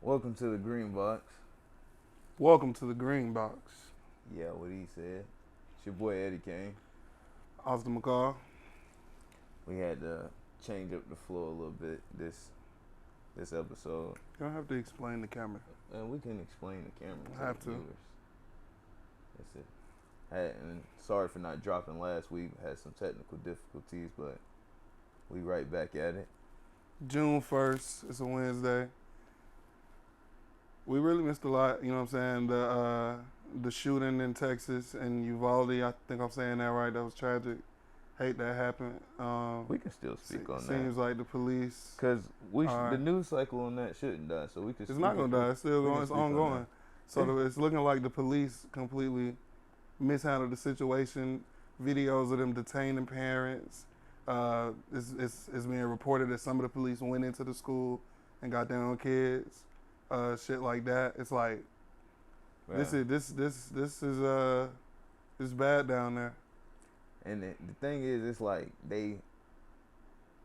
Welcome to the Green Box. Welcome to the Green Box. Yeah, what he said. It's your boy Eddie Kane. Austin McCall. We had to change up the flow a little bit this episode. You don't have to explain the camera. And we can explain the camera to have the to. viewers. That's it. And sorry for not dropping last week. Had some technical difficulties, but we right back at it. June 1st, it's a Wednesday. We really missed a lot, you know what I'm saying? The shooting in Texas and Uvalde, I think I'm saying that right, that was tragic. Hate that happened. We can still speak on that. Seems like the police. Because the news cycle on that shouldn't die, so we can. It's not going to die, it's still going, it's ongoing. So it's looking like the police completely mishandled the situation. Videos of them detaining parents. It's being reported that some of the police went into the school and got down on kids. Shit like that. It's like this is bad down there. And the thing is, it's like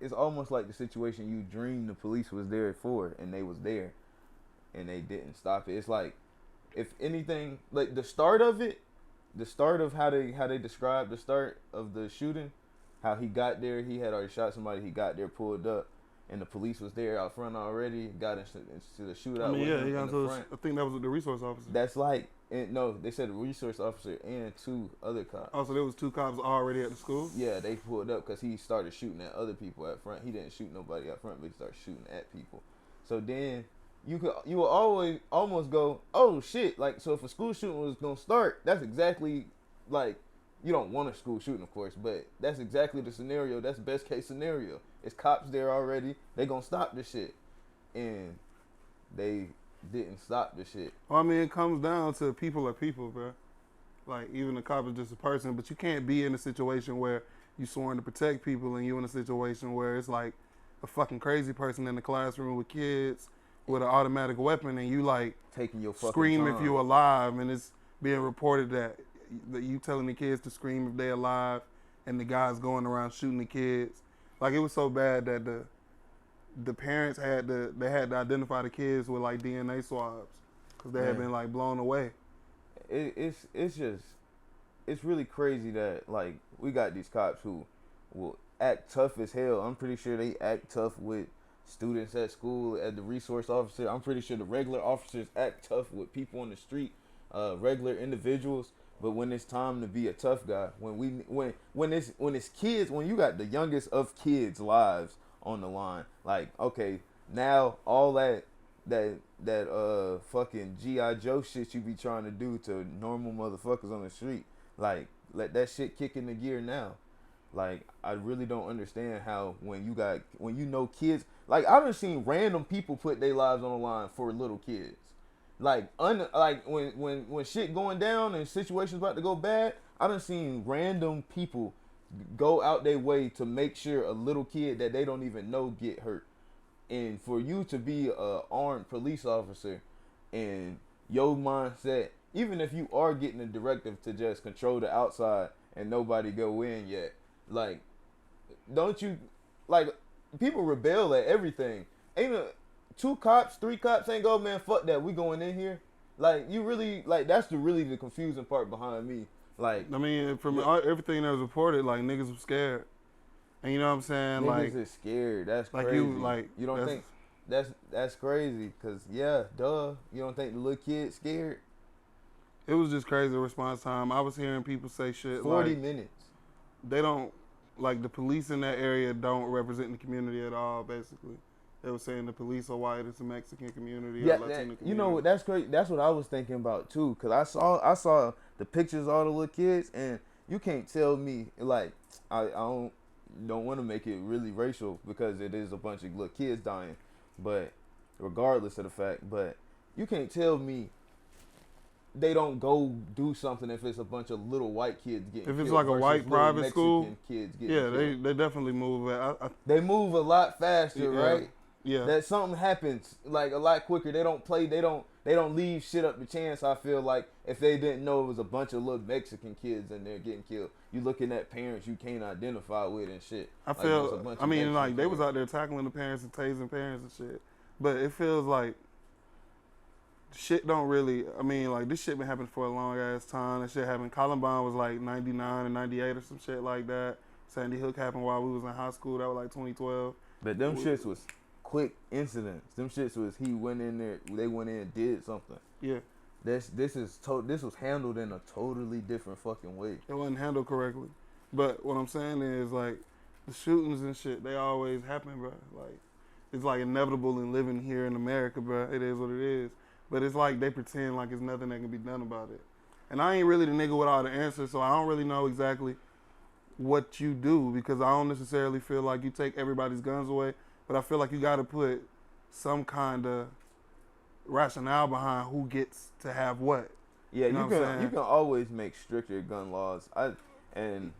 it's almost like the situation you dreamed the police was there for, and they was there, and they didn't stop it. It's like, if anything, like the start of how they described the start of the shooting, how he got there, he had already shot somebody, he got there, pulled up, and the police was there out front already, got into the shootout. I mean, yeah, he got into I think that was the resource officer. That's like, no, they said the resource officer and two other cops. Oh, so there was two cops already at the school? Yeah, they pulled up because he started shooting at other people at front. He didn't shoot nobody up front, but he started shooting at people. So then you will always almost go, oh shit, like, so if a school shooting was gonna start, that's exactly like, you don't want a school shooting, of course, but that's exactly the scenario. That's the best case scenario. It's cops there already. They gonna stop the shit, and they didn't stop the shit. Well, I mean, it comes down to people are people, bro. Like, even the cop is just a person, but you can't be in a situation where you sworn to protect people and you in a situation where it's like a fucking crazy person in the classroom with kids with an automatic weapon, and you like taking your fucking scream time. If you alive, and it's being reported that you telling the kids to scream if they alive, and the guys going around shooting the kids. Like, it was so bad that the parents had to identify the kids with like DNA swabs because they had been like blown away. It's really crazy that like we got these cops who will act tough as hell. I'm pretty sure they act tough with students at school, as the resource officer. I'm pretty sure the regular officers act tough with people on the street, regular individuals. But when it's time to be a tough guy, when it's kids, when you got the youngest of kids' lives on the line, like, okay, now all that fucking G.I. Joe shit you be trying to do to normal motherfuckers on the street, like, let that shit kick into gear now. Like, I really don't understand how when you know kids, like, I done seen random people put their lives on the line for little kids. Like, when shit going down and situations about to go bad, I done seen random people go out their way to make sure a little kid that they don't even know get hurt. And for you to be a armed police officer and your mindset, even if you are getting a directive to just control the outside and nobody go in yet, like, don't you, like, people rebel at everything. Ain't a 2 cops, 3 cops ain't go, man, fuck that, we going in here. Like, you really, like, that's the confusing part behind me. Like, I mean, from everything that was reported, like, niggas were scared. And you know what I'm saying? Niggas like, is scared. That's like crazy. You don't think that's crazy? Cause yeah, duh. You don't think the little kid's scared? It was just crazy response time. I was hearing people say shit 40 like, minutes. They don't, like, the police in that area don't represent the community at all, basically. They were saying the police are white, it's a Mexican community, Yeah, Latino community. you know what? That's great. That's what I was thinking about too. Cause I saw the pictures of all the little kids, and you can't tell me, like, I don't want to make it really racial because it is a bunch of little kids dying, but regardless of the fact, but you can't tell me they don't go do something if it's a bunch of little white kids getting killed. If it's like a white private Mexican school, kids getting yeah, killed. they definitely move. They move a lot faster, right? Yeah. That something happens like a lot quicker. They don't leave shit up to chance. I feel like if they didn't know it was a bunch of little Mexican kids in there getting killed, you looking at parents you can't identify with and shit. I mean, like, they was out there tackling the parents and tasing parents and shit. But it feels like shit don't really, I mean, like, this shit been happening for a long ass time. That shit happened. Columbine was like 99 and 98 or some shit like that. Sandy Hook happened while we was in high school. That was like 2012. But them shits was quick incidents. Them shits was he went in there, they went in and did something. Yeah. This was handled in a totally different fucking way. It wasn't handled correctly. But what I'm saying is, like, the shootings and shit, they always happen, bro. Like, it's like inevitable in living here in America, bro. It is what it is. But it's like they pretend like there's nothing that can be done about it. And I ain't really the nigga with all the answers, so I don't really know exactly what you do, because I don't necessarily feel like you take everybody's guns away, but I feel like you got to put some kind of rationale behind who gets to have what. Yeah, you can always make stricter gun laws. And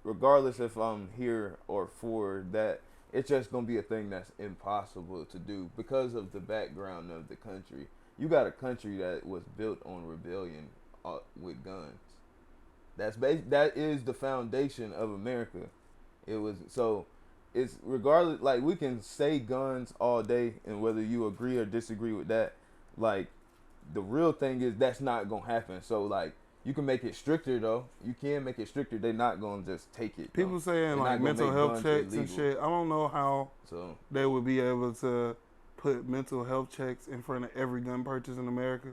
regardless if I'm here or for that, it's just gonna be a thing that's impossible to do because of the background of the country. You got a country that was built on rebellion with guns. That is the foundation of America. It's regardless, like, we can say guns all day, and whether you agree or disagree with that, like, the real thing is that's not gonna happen. So, like, you can make it stricter though. You can make it stricter. They're not gonna just take it. People saying like mental health checks and shit. I don't know how they would be able to put mental health checks in front of every gun purchase in America,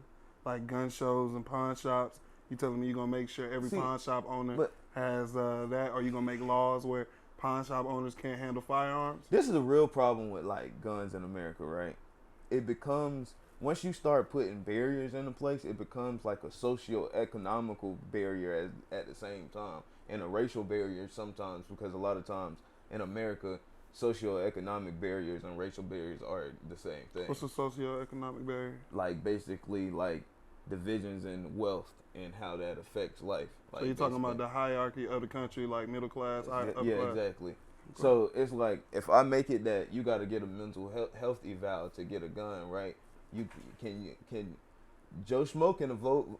like gun shows and pawn shops. You telling me you're gonna make sure every pawn shop owner has that, or you gonna make laws where pawn shop owners can't handle firearms? This is a real problem with like guns in America, right? It becomes, once you start putting barriers into place, it becomes like a socio-economical barrier at the same time, and a racial barrier sometimes, because a lot of times in America, socio-economic barriers and racial barriers are the same thing. What's a socio-economic barrier? Like, basically, like, divisions in wealth and how that affects life. Like, so you're talking about the hierarchy of the country, like middle class, upper class? Yeah, exactly. Okay. So it's like, if I make it that you got to get a mental health eval to get a gun, right? Can Joe Schmo can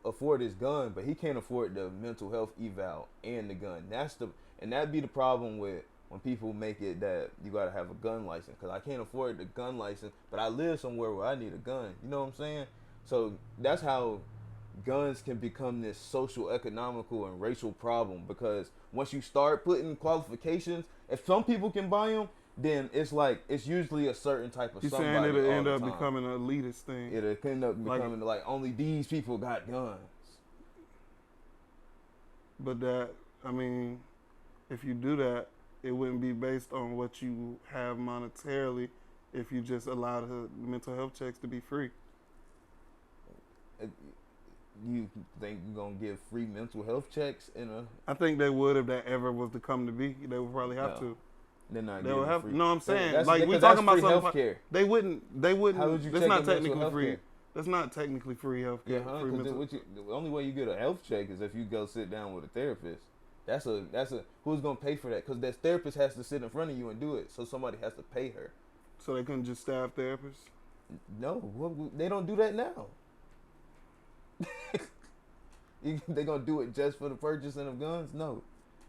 afford his gun, but he can't afford the mental health eval and the gun. That'd be the problem with when people make it that you gotta have a gun license, because I can't afford the gun license, but I live somewhere where I need a gun. You know what I'm saying? So that's how guns can become this social, economical, and racial problem, because once you start putting qualifications, if some people can buy them, then it's like, it's usually a certain type of somebody. You're saying it'll end up becoming an elitist thing. It'll end up becoming like only these people got guns. But that, I mean, if you do that, it wouldn't be based on what you have monetarily if you just allow the mental health checks to be free. You think you're going to give free mental health checks I think they would if that ever was to come to be. They would probably have to. They're not they would have free. No, I'm saying, like, we're talking about something. They wouldn't. How would you that's not technically mental free. That's not technically free health care. Yeah, the only way you get a health check is if you go sit down with a therapist. That's a who's gonna pay for that? Because that therapist has to sit in front of you and do it, so somebody has to pay her. So they couldn't just staff therapists? No, they don't do that now. They gonna do it just for the purchasing of guns? No,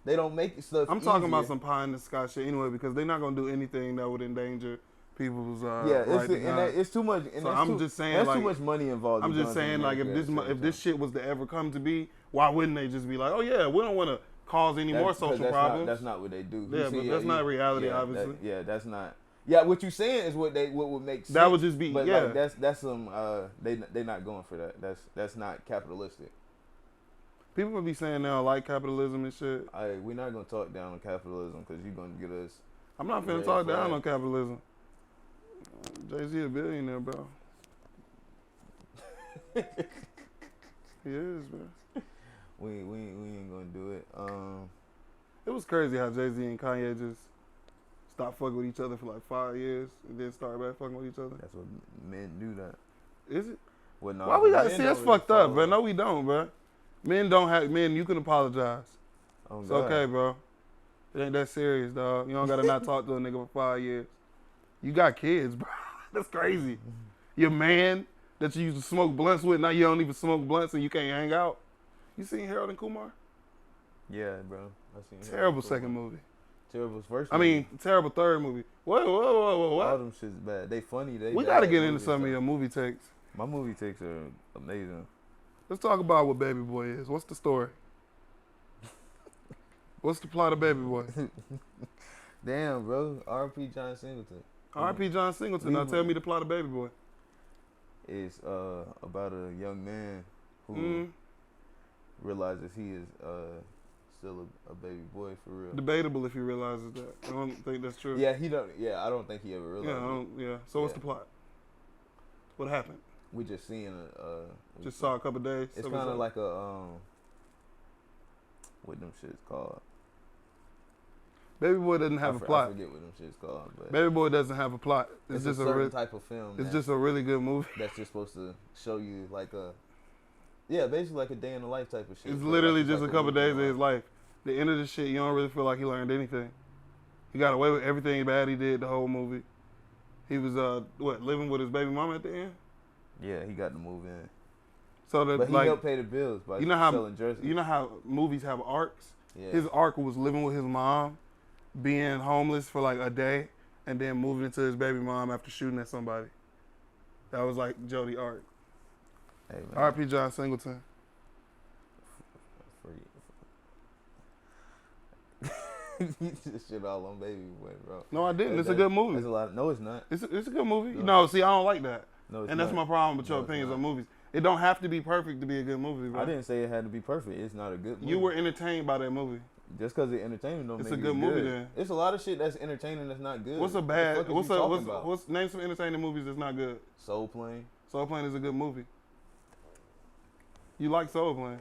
they don't make stuff. I'm talking about some pie in the sky shit anyway, because they're not gonna do anything that would endanger people's it's too much. And so I'm just saying, there's like, too much money involved. I'm just saying, like, if this shit was to ever come to be, why wouldn't they just be like, oh yeah, we don't want to cause any more social problems? That's not what they do. Yeah, but that's not reality, obviously. That's not. Yeah, what you're saying is what would make sense. That would just be, but like, that's some they're not going for that. That's not capitalistic. People would be saying they don't like capitalism and shit. We're not gonna talk down on capitalism because you're gonna get us. I'm not finna talk down on capitalism. Jay-Z a billionaire, bro. He is, bro. We ain't gonna do it. It was crazy how Jay-Z and Kanye just stopped fucking with each other for like 5 years and then started back fucking with each other. That's what men do that. Is it? Well, no, why we gotta see that's fucked up, bro? No, we don't, bro. Men don't have you can apologize. Oh, it's okay, bro. It ain't that serious, dog. You don't gotta not talk to a nigga for 5 years. You got kids, bro. That's crazy. Your man that you used to smoke blunts with, now you don't even smoke blunts and you can't hang out. You seen Harold and Kumar? Yeah, bro. I seen terrible second movie. Terrible first movie. I mean, terrible third movie. Whoa. All them shit's bad. They funny. We gotta get into some of your movie takes. My movie takes are amazing. Let's talk about what Baby Boy is. What's the story? What's the plot of Baby Boy? Damn, bro. R.P. John Singleton. R.P. John Singleton. Now tell me the plot of Baby Boy. It's about a young man who realizes he is still a baby boy for real. Debatable if he realizes that. I don't think that's true. Yeah, I don't think he ever realized it. So what's the plot? What happened? We just seeing just saw a couple days. It's kind of like a what them shit's called. Baby Boy doesn't have a plot. I forget what them shit's called. But Baby Boy doesn't have a plot. It's just a certain type of film. It's just a really good movie. That's just supposed to show you like basically like a day in the life type of shit. It's literally just a couple days of his life. The end of the shit, you don't really feel like he learned anything. He got away with everything bad he did the whole movie. He was living with his baby mama at the end. Yeah, he got to move in. So but he helped pay the bills by selling jerseys. You know how movies have arcs? Yeah. His arc was living with his mom, being homeless for like a day, and then moving into his baby mom after shooting at somebody. That was like Jody arc. Hey, R.P. John Singleton. You just shit all on Baby Boy, bro. No, I didn't. It's a good movie. That's a lot. No, it's not. It's a good movie. No, see, I don't like that. No, it's and not. that's my problem with your opinions on movies. It don't have to be perfect to be a good movie, bro. I didn't say it had to be perfect. It's not a good movie. You were entertained by that movie. Just because it's entertainment don't it's make it good. It's a good movie then. It's a lot of shit that's entertaining that's not good. What's a bad? What's name some entertaining movies that's not good? Soul Plane. Soul Plane is a good movie. You like Soul Plane?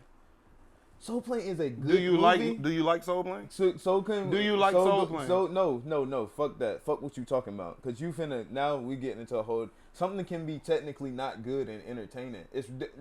Soul Plane is a good movie. Do you like Soul Plane? Soul Plane. Do you like Soul Plane? No. Fuck that. Fuck what you talking about. Cause you finna now we getting into a whole something can be technically not good and entertaining.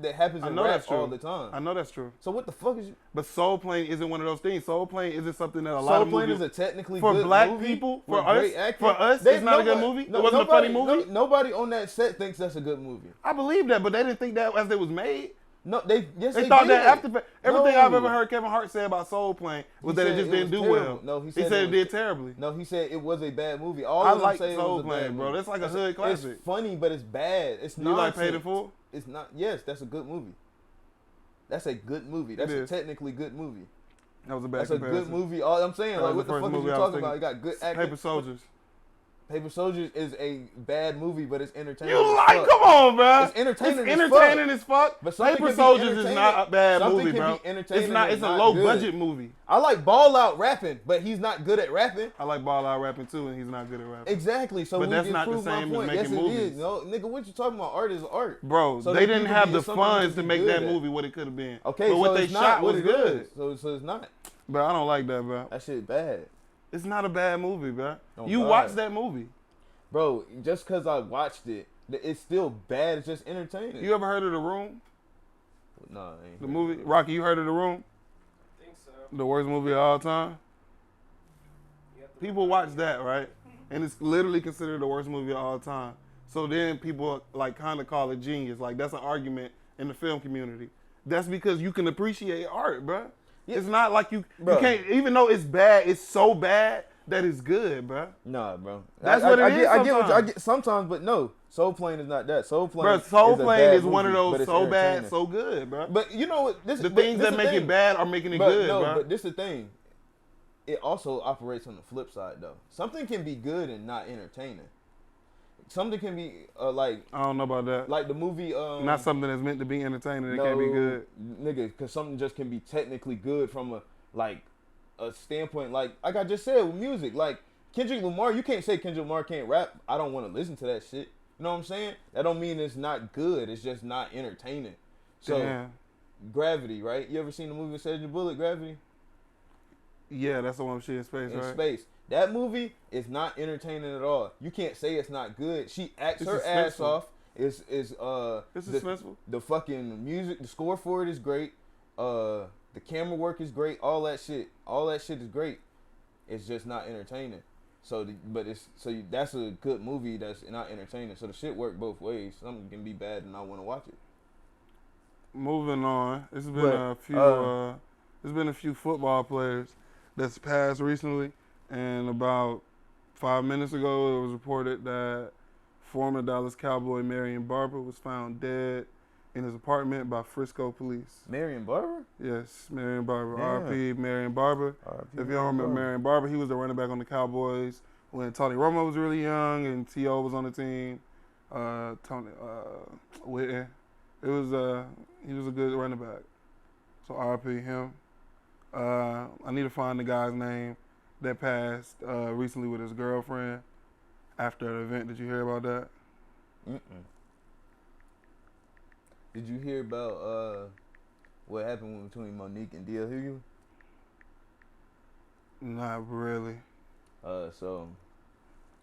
That happens in rap all the time. I know that's true. So what the fuck is you? But Soul Plane isn't one of those things. Soul Plane isn't something that a lot of movies. Soul Plane is a technically for good black movie people. For us, it's not a good movie. No, it wasn't a funny movie. Nobody on that set thinks that's a good movie. I believe that, but they didn't think that as it was made. No, they thought that after everything I've ever heard Kevin Hart say about Soul Plane was that it just didn't do well. No, he said it did terribly. No, he said it was a bad movie. I like Soul Plane, bro. That's like a hood classic. It's funny, but it's bad. It's not. You like Paid in Full? It's not. Yes, that's a good movie. That's a good movie. That's a technically good movie. That was a bad That's comparison. a good movie. All I'm saying, like, what the fuck are you talking about? You got good acting. Paper Soldiers. Paper Soldiers is a bad movie, but it's entertaining. You like? Come on, bro. It's entertaining. It's entertaining as fuck. But Paper Soldiers is not a bad movie, bro. It's not. It's a low budget movie. I like Ball Out rapping, but he's not good at rapping. I like Ball Out rapping too, and he's not good at rapping. Exactly. So but that's not the same as making movies. It is. No, nigga, what you talking about? Art is art, bro. So they didn't have the funds to make that movie what it could have been. Okay, but what they shot was good. So it's not. Bro, I don't like that, bro. That shit bad. It's not a bad movie, bro. You watched that movie. Bro, just because I watched it, it's still bad. It's just entertaining. You ever heard of The Room? No, I ain't. The movie? Rocky, you heard of The Room? I think so. The worst movie of all time? People watch that, right? And it's literally considered the worst movie of all time. So then people like kind of call it genius. Like that's an argument in the film community. That's because you can appreciate art, bro. Yeah. It's not like you can't, even though it's bad, it's so bad that it's good, bro. Nah, bro. That's what it is. I get sometimes, but no. Soul Plane is not that. Soul Plane. Bro, Soul Plane is one movie, of those so bad, so good, bro. But you know what? The things that make it bad are making it good, bro. No, but this is the thing. It also operates on the flip side, though. Something can be good and not entertaining. Something can be like I don't know about that. Like the movie. Not something that's meant to be entertaining. It can't be good, nigga. Because something just can be technically good from a standpoint. Like I just said with music, like Kendrick Lamar. You can't say Kendrick Lamar can't rap. I don't want to listen to that shit. You know what I'm saying? That don't mean it's not good. It's just not entertaining. So damn. Gravity, right? You ever seen the movie with Sandra Bullock, Gravity? Yeah, that's the one she in space, right? In space. That movie is not entertaining at all. You can't say it's not good. She acts her ass off. It's suspenseful. The fucking music, the score for it is great. The camera work is great. All that shit is great. It's just not entertaining. That's a good movie that's not entertaining. So the shit work both ways. Something can be bad and I want to watch it. Moving on. There's been a few football players that's passed recently. And about 5 minutes ago, it was reported that Former Dallas Cowboy Marion Barber was found dead in his apartment by Frisco police. Marion Barber? Yes, Marion Barber. Damn. R.I.P. Marion Barber. R.I.P. If you don't remember Marion Barber, he was the running back on the Cowboys when Tony Romo was really young and T.O. was on the team. Tony Whitten. He was a good running back. So R.I.P. him. I need to find the guy's name that passed recently with his girlfriend after the event. Did you hear about that? Mm-mm. Did you hear about what happened between Monique and D.L. Hughley? Not really. So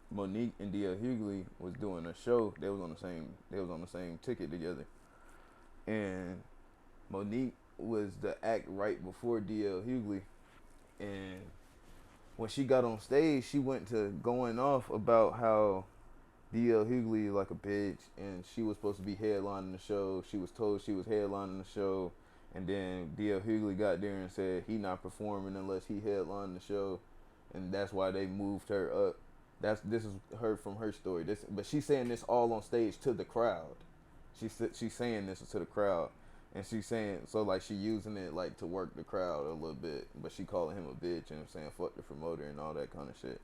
Monique and D.L. Hughley was doing a show. They was on the same ticket together. And Monique was the act right before D.L. Hughley. And when she got on stage, she went to going off about how D.L. Hughley like a bitch, and she was supposed to be headlining the show. She was told she was headlining the show, and then D.L. Hughley got there and said he not performing unless he headlined the show, and that's why they moved her up. This is her from her story. But she's saying this all on stage to the crowd. She's saying this to the crowd, and she's saying so like she using it like to work the crowd a little bit, but she calling him a bitch and saying fuck the promoter and all that kind of shit.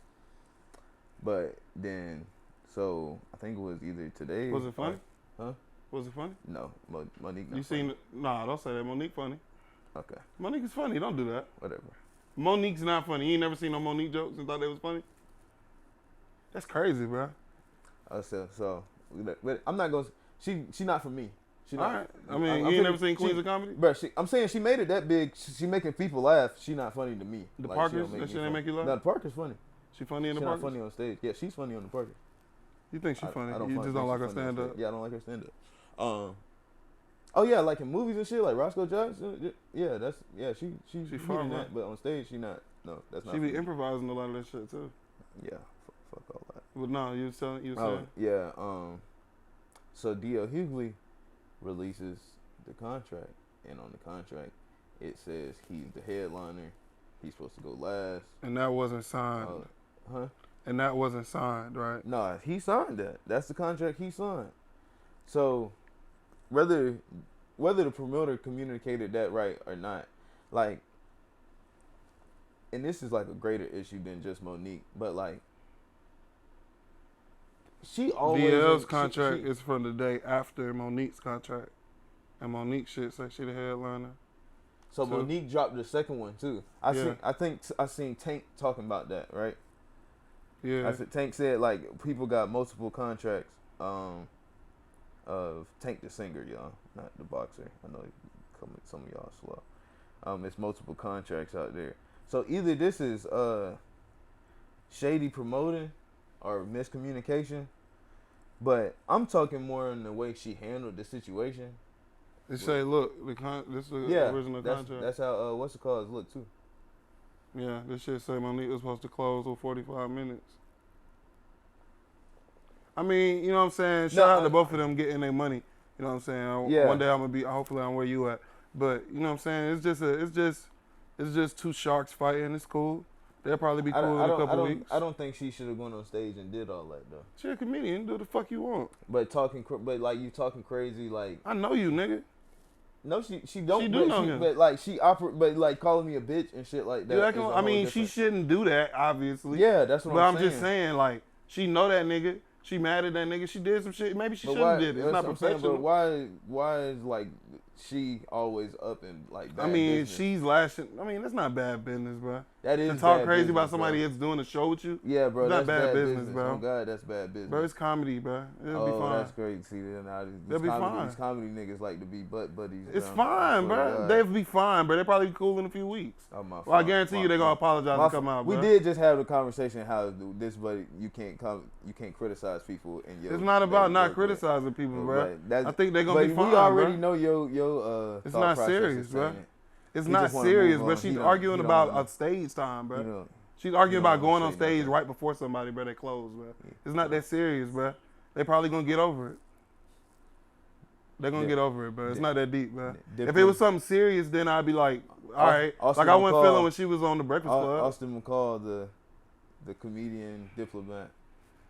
But then. So I think it was either today. Was it funny? Huh? Was it funny? No, Monique. You seen? Nah, don't say that. Monique funny. Okay. Monique is funny. Don't do that. Whatever. Monique's not funny. You ain't never seen no Monique jokes and thought they was funny. That's crazy, bro. So I'm not gonna. She not for me. She not. All right. I mean, you ain't never seen Queens of Comedy? Bro, I'm saying she made it that big. She making people laugh. She not funny to me. The like, Parkers? That shit ain't make you laugh? No, the Parker's funny. She funny in the She Parkers? not funny on stage. Yeah, she's funny on the Parkers. You think she's funny? You just think don't like she's her funny on stand up? stage. Yeah, I don't like her stand up. Oh yeah, like in movies and shit, like Roscoe Johnson. Yeah, she fun, that, but on stage she not. No, that's not. She be improvising a lot of that shit too. Yeah, fuck all that. But no, you was saying. Yeah. So D.L. Hughley releases the contract, and on the contract it says he's the headliner. He's supposed to go last. And that wasn't signed. Huh? And that wasn't signed, right? Nah, he signed that. That's the contract he signed. So whether the promoter communicated that right or not, like, and this is like a greater issue than just Monique, but like, she always DL's contract is from the day after Monique's contract, and Monique shit say she the headliner. So Monique dropped the second one too. I seen Tank talking about that, right? Yeah. Tank said like people got multiple contracts. Of Tank the singer, y'all, not the boxer. I know some of y'all slow. It's multiple contracts out there. So either this is shady promoting or miscommunication, but I'm talking more on the way she handled the situation. They say, look, this is the original contract. That's how what's it called look too. Yeah, this shit say Monique was supposed to close with 45 minutes. I mean, you know what I'm saying? Shout out to both of them getting their money. You know what I'm saying? Yeah. One day I'm gonna be. Hopefully, I'm where you at. But you know what I'm saying? It's just two sharks fighting. It's cool. They'll probably be cool in a couple weeks. I don't think she should have gone on stage and did all that though. She a comedian. Do the fuck you want. But like you talking crazy like. I know you, nigga. No, she don't. She do know him. But like but like calling me a bitch and shit like that. I mean, she shouldn't do that, obviously. Yeah, that's what I'm saying. But I'm just saying, like, she know that nigga. She mad at that nigga. She did some shit. Maybe she shouldn't have did it. It's not professional. But why is like she always up in like bad business? She's lashing. I mean, that's not bad business, bro. That is to talk bad crazy business, about somebody bro. that's doing a show with you. Yeah, bro. That's That's bad business, bro. Oh God, that's bad business. Bro, it's comedy, bro. It'll be fine. That's great. See, now they'll be fine. These comedy niggas like to be butt buddies. It's fine, bro. They'll be fine, bro. They'll probably be cool in a few weeks. Oh, my well, I guarantee you they're gonna apologize and come out, bro. We did just have a conversation how this buddy you can't criticize people in your. It's not about not criticizing people, bro. I think they're gonna be fine. We already know your it's not serious, bro. It's not serious, bro. She's arguing about a stage time, bro. She's arguing about going on stage right before somebody, bro. They close, bro. It's not that serious, bro. They probably gonna get over it. They're gonna get over it, bro. It's not that deep, bro. If it was something serious, then I'd be like, all right. Like I wasn't feeling when she was on the Breakfast Club. Austin McCall, the comedian diplomat.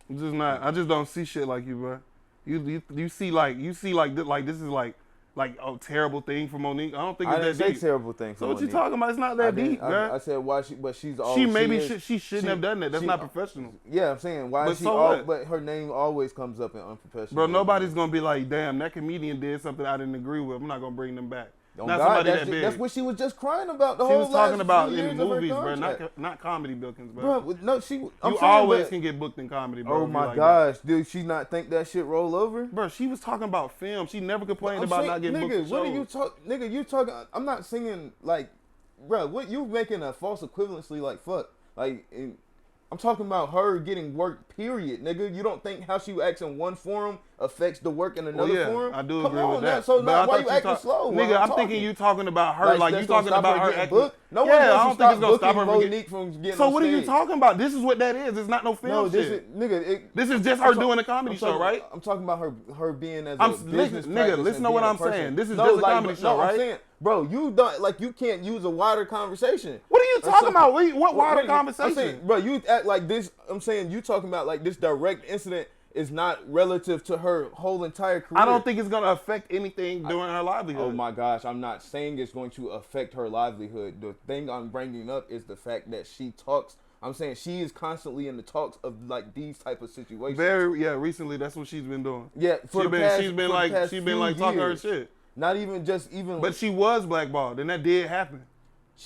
I'm just not. I just don't see shit like you, bro. You see like this is like a terrible thing for Monique. I don't think it's I didn't that say deep. terrible thing for So what Monique. you talking about? It's not that deep, bro. I said why but she's all She shouldn't have done that. That's not professional. Yeah, I'm saying why But she so all, what? but her name always comes up in unprofessional. Bro, nobody's gonna be like, damn, that comedian did something I didn't agree with. I'm not gonna bring them back. Oh Not God, somebody that big. that's what she was just crying about. She was talking about in movies, bro, not comedy bookings, bro. Bro, no, you always can get booked in comedy, bro. Oh my gosh, did she not think that shit roll over? Bro, she was talking about film. She never complained about not getting booked. Nigga, what are you talking? Nigga, you talking? I'm not singing like, bro. What you making a false equivalency like fuck? Like, I'm talking about her getting work. Period, nigga. You don't think how she acts in one forum affects the work in another forum? I do agree with that. So now, why you acting slow? Nigga, I'm thinking you talking about her like you talking about her acting. Booked? No one I don't think it's gonna stop her Monique from getting. So what are you talking about? This is what that is. It's not no film shit. This is just her doing a comedy show, right? I'm talking about her being as a business nigga, listen to what I'm saying. This is just a comedy show, right? I'm saying, bro, you don't you can't use a wider conversation. What are you talking about? What wider conversation? I'm saying, bro, you act like this. I'm saying you talking about like this direct incident is not relative to her whole entire career. I don't think it's gonna affect anything during her livelihood. Oh my gosh, I'm not saying it's going to affect her livelihood. The thing I'm bringing up is the fact that she talks. I'm saying she is constantly in the talks of like these type of situations. Recently that's what she's been doing. Yeah, she's been like talking her shit. Not even just even. But she was blackballed, and that did happen.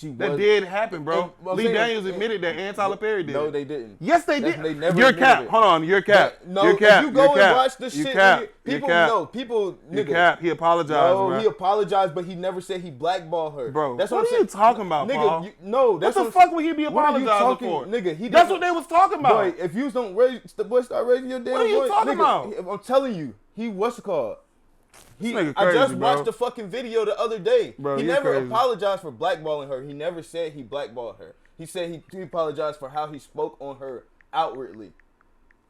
That did happen, bro. Lee Daniels admitted that, and Tyler Perry did. No, they didn't. Yes, they did. They never You're cap. Hold on, you're cap. No, you're cap. If you go and watch the shit, people know. People, nigga. Cap. He apologized, bro. He apologized, but he never said he blackballed her. Bro, that's what are you talking about, Paul? Nigga, that's what the fuck would he be apologizing for? Nigga, that's what they was talking about. Boy, if you don't start raising your damn voice. What are you talking about? I'm telling you, what's it called? Crazy, I just watched bro. the fucking video the other day. Bro, he never crazy. apologized for blackballing her. He never said he blackballed her. He said he apologized for how he spoke on her outwardly.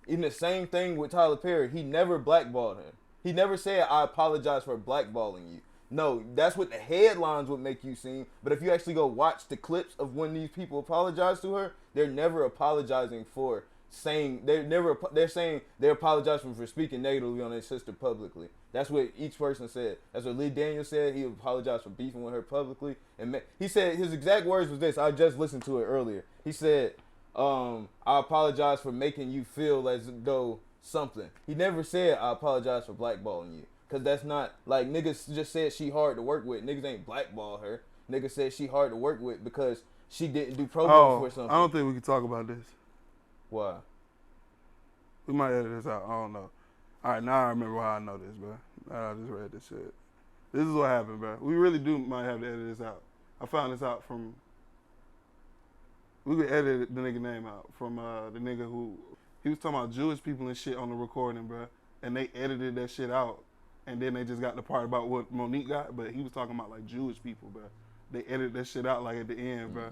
Even the same thing with Tyler Perry. He never blackballed her. He never said, I apologize for blackballing you. No, that's what the headlines would make you seem. But if you actually go watch the clips of when these people apologize to her, they're never apologizing for saying, they're saying they apologize for speaking negatively on their sister publicly. That's what each person said. That's what Lee Daniels said. He apologized for beefing with her publicly. And he said his exact words was this. I just listened to it earlier. He said, I apologize for making you feel as though something. He never said, I apologize for blackballing you. Because that's not, like, niggas just said she hard to work with. Niggas ain't blackball her. Niggas said she hard to work with because she didn't do promo for something. I don't think we can talk about this. Why? We might edit this out. I don't know. All right, now I remember how I know this, bro. I just read this shit. This is what happened, bro. We really might have to edit this out. I found this out from. We could edit the nigga name out from the nigga who he was talking about Jewish people and shit on the recording, bro. And they edited that shit out, and then they just got the part about what Monique got, but he was talking about like Jewish people, bro. They edited that shit out like at the end, bro.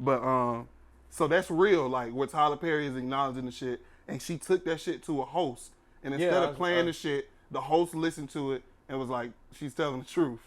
But so that's real, like where Tyler Perry is acknowledging the shit, and she took that shit to a host. And instead of playing the shit, the host listened to it and was like, she's telling the truth.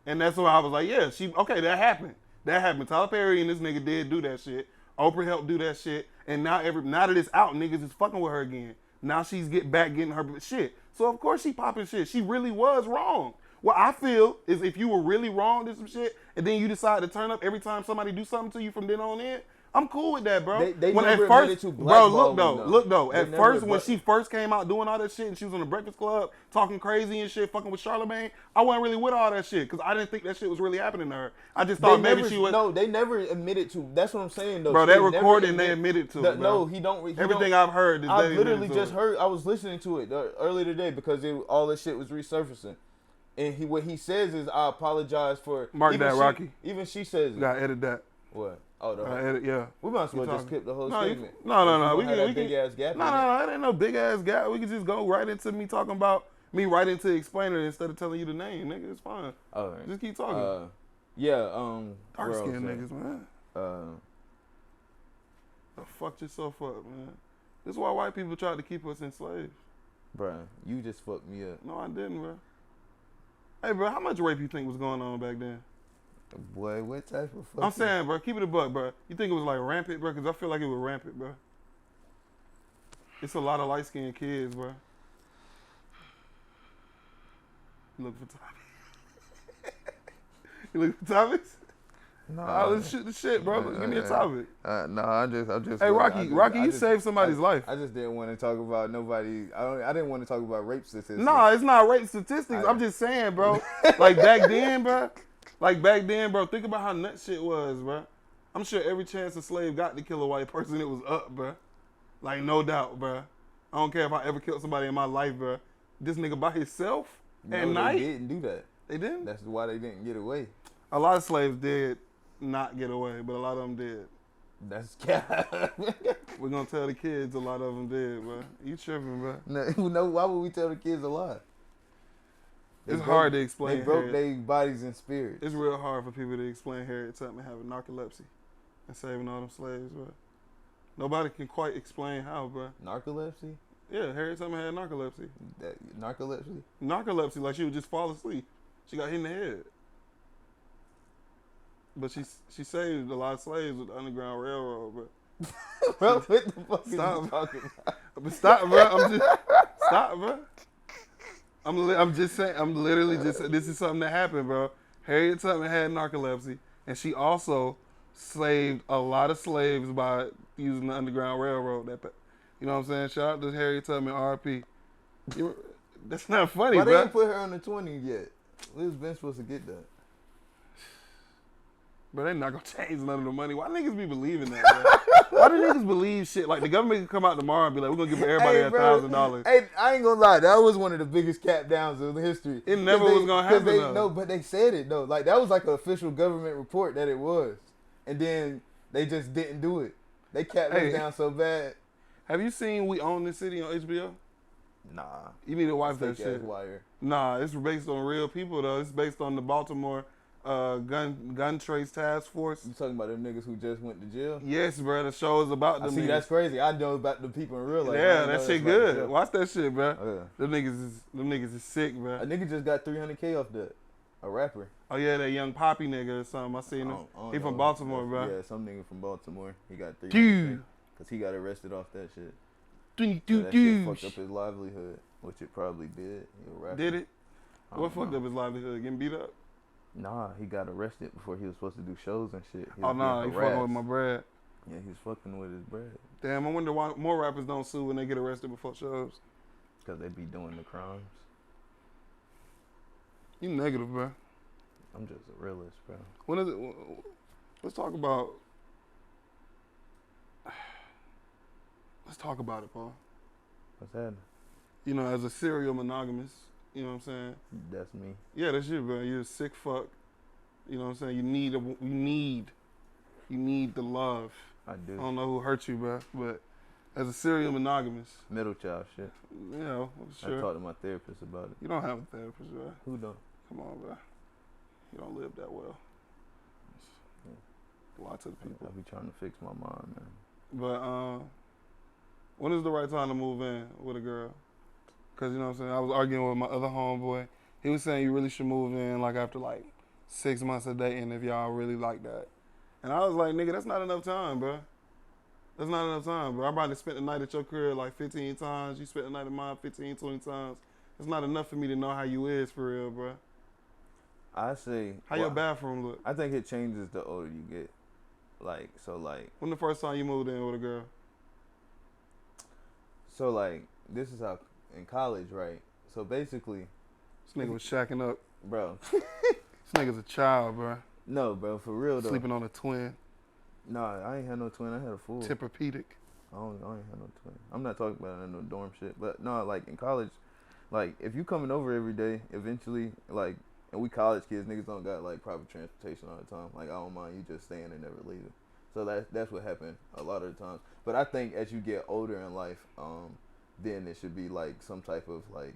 And that's why I was like, yeah, okay, that happened. That happened. Tyler Perry and this nigga did do that shit. Oprah helped do that shit. And now that it's out, niggas is fucking with her again. Now she's getting her shit. So of course she popping shit. She really was wrong. What I feel is if you were really wrong to some shit and then you decide to turn up every time somebody do something to you from then on in, I'm cool with that, bro. They when never at first, admitted to bro, blackballing, look though. At first, when she first came out doing all that shit and she was on the Breakfast Club talking crazy and shit, fucking with Charlamagne, I wasn't really with all that shit because I didn't think that shit was really happening to her. I just thought maybe she was. No, they never admitted to. That's what I'm saying, though. Bro, that recording they admitted to. Bro. No, he don't. Everything I've heard is I literally just heard. I was listening to it earlier today because all this shit was resurfacing. And what he says is, I apologize for. Mark that, Rocky. Even she says it. Gotta edit that. What? Oh, yeah. We might as well just skip the whole statement. No. We can big ass gap. No, that ain't no big ass gap. We can just go right into me talking about me right into explaining it instead of telling you the name, nigga. It's fine. All right. Just keep talking. Dark skinned niggas, man. Fucked yourself up, man. This is why white people tried to keep us enslaved. Bruh, you just fucked me up. No, I didn't, bro. Hey, bro, how much rape you think was going on back then? Boy, what type of fuck? I'm saying, bro, keep it a buck, bro. You think it was like rampant, bro? Because I feel like it was rampant, bro. It's a lot of light-skinned kids, bro. You looking for topics? You looking for topics? No, Let's shoot the shit, bro. Give me a topic. No, I just. Hey, Rocky, you saved somebody's life. I just didn't want to talk about nobody. I didn't want to talk about rape statistics. No, it's not rape statistics. I'm just saying, bro. Like back then, bro. Think about how nuts shit was, bro. I'm sure every chance a slave got to kill a white person, it was up, bro. Like, no doubt, bro. I don't care if I ever killed somebody in my life, bro. This nigga by himself at night? They didn't do that. They didn't? That's why they didn't get away. A lot of slaves did not get away, but a lot of them did. That's cap. We're going to tell the kids a lot of them did, bro. You tripping, bro. No, why would we tell the kids a lie? It's hard to explain. They broke their bodies and spirits. It's real hard for people to explain Harriet Tubman having narcolepsy and saving all them slaves, bro. Nobody can quite explain how, bro. Narcolepsy? Yeah, Harriet Tubman had narcolepsy. Narcolepsy? Narcolepsy, like she would just fall asleep. She got hit in the head. But she saved a lot of slaves with the Underground Railroad, bro. Bro, what the fuck are you talking about? But stop, bro. Stop, bro. I'm just saying. I'm literally just saying. This is something that happened, bro. Harriet Tubman had narcolepsy, and she also saved a lot of slaves by using the Underground Railroad. You know what I'm saying? Shout out to Harriet Tubman, R.P. That's not funny, bro. Why bro. they didn't put her on the 20 yet? We was been supposed to get that. But they not gonna change none of the money. Why niggas be believing that, bro? Why do niggas believe shit? Like the government can come out tomorrow and be like, we're gonna give everybody $1,000. Hey, I ain't gonna lie, that was one of the biggest cap downs of history. It never was gonna happen. No, but they said it though. Like that was like an official government report that it was, and then they just didn't do it. They capped it down so bad. Have you seen We Own This City on HBO? Nah. You need to watch that shit. Wire. Nah, it's based on real people though. It's based on the Baltimore gun trace task force. You talking about them niggas who just went to jail? Yes, bro. The show is about them. See, niggas. That's crazy. I know about the people in real life. Yeah, that shit good. Watch that shit, bro. Oh, yeah. Them niggas is sick, bro. A nigga just got $300K off that. A rapper. Oh yeah, that young Poppy nigga or something. I seen him. He from Baltimore, bro. Yeah, some nigga from Baltimore. He got $300K because he got arrested off that shit. So that shit fucked up his livelihood, which it probably did. He a rapper. Did it? What fucked up his livelihood? Getting beat up? Nah, he got arrested before he was supposed to do shows and shit. Oh nah, he fucking with my bread. Yeah, he's fucking with his bread. Damn, I wonder why more rappers don't sue when they get arrested before shows. Because they be doing the crimes. You negative, bro. I'm just a realist, bro. When is it? Let's talk about. Let's talk about it, Paul. What's that? You know, as a serial monogamous, you know what I'm saying? That's me. Yeah, that's you, bro. You're a sick fuck. You know what I'm saying? You need the love. I do. I don't know who hurt you, bro, but as a serial monogamous. Middle child shit. You know, sure. I talked to my therapist about it. You don't have a therapist, bro. Who don't? Come on, bro. You don't live that well. Yeah. Lie to the people. I be trying to fix my mind, man. But when is the right time to move in with a girl? Because, you know what I'm saying, I was arguing with my other homeboy. He was saying you really should move in like after like 6 months of dating if y'all really like that. And I was like, nigga, that's not enough time, bro. That's not enough time, bro. I probably spent the night at your crib like 15 times. You spent the night at mine 15, 20 times. It's not enough for me to know how you is for real, bro. I say... How your bathroom look? I think it changes the older you get. Like, so like... When the first time you moved in with a girl? So like, this is how... In college, right? So basically... This nigga was shacking up. Bro. This nigga's a child, bro. No, bro, for real though. Sleeping on a twin. Nah, I ain't had no twin. I had a fool. Tempur-Pedic. I ain't had no twin. I'm not talking about no dorm shit. But no, like in college, like if you coming over every day, eventually, like, and we college kids, niggas don't got like proper transportation all the time. Like I don't mind you just staying and never leaving. So that's what happened a lot of the times. But I think as you get older in life, then it should be like some type of like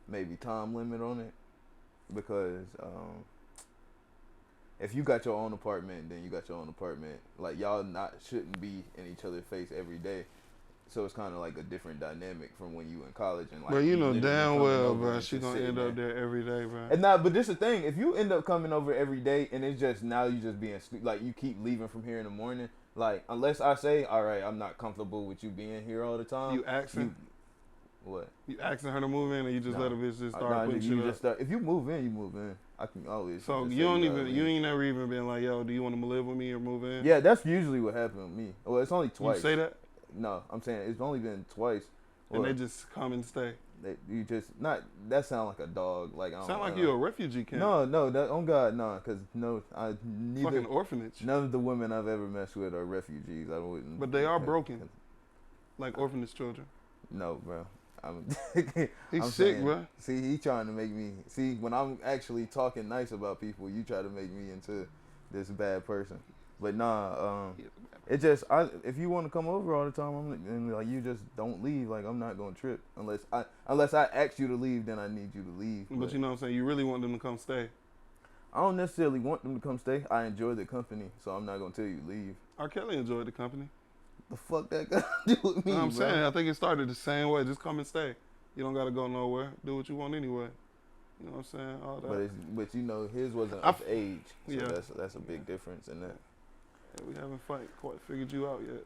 maybe time limit on it, because if you got your own apartment, then you got your own apartment. Like y'all shouldn't be in each other's face every day. So it's kind of like a different dynamic from when you in college and like. But you know damn well, bro, she gonna end up there every day, bro. And but this is the thing. If you end up coming over every day and it's just now you just being like you keep leaving from here in the morning, Like, unless I say, all right, I'm not comfortable with you being here all the time. You asking? What? You asking her to move in, or you just let a bitch just start putting shit up? If you move in, you move in. I can always. So you ain't never even been like, yo, do you want to live with me or move in? Yeah, that's usually what happened with me. Well, it's only twice. You say that? No, I'm saying it's only been twice. And they just come and stay. That sound like a dog. Like I don't sound like know. you a refugee camp. No, that on God, no, because neither fucking orphanage. None of the women I've ever messed with are refugees. I wouldn't. But they are broken, like orphanage children. No, bro. He's I'm sick, saying, bro. See, he trying to make me see when I'm actually talking nice about people. You try to make me into this bad person. But nah, it just if you want to come over all the time, and like you just don't leave. Like I'm not gonna trip unless I ask you to leave. Then I need you to leave. But you know what I'm saying? You really want them to come stay. I don't necessarily want them to come stay. I enjoy the company, so I'm not gonna tell you leave. R. Kelly enjoyed the company. The fuck that got to do with me? I'm saying, I think it started the same way. Just come and stay. You don't gotta go nowhere. Do what you want anyway. You know what I'm saying? All that. But you know, his wasn't of age, so yeah. that's a big difference in that. Yeah, we haven't quite figured you out yet.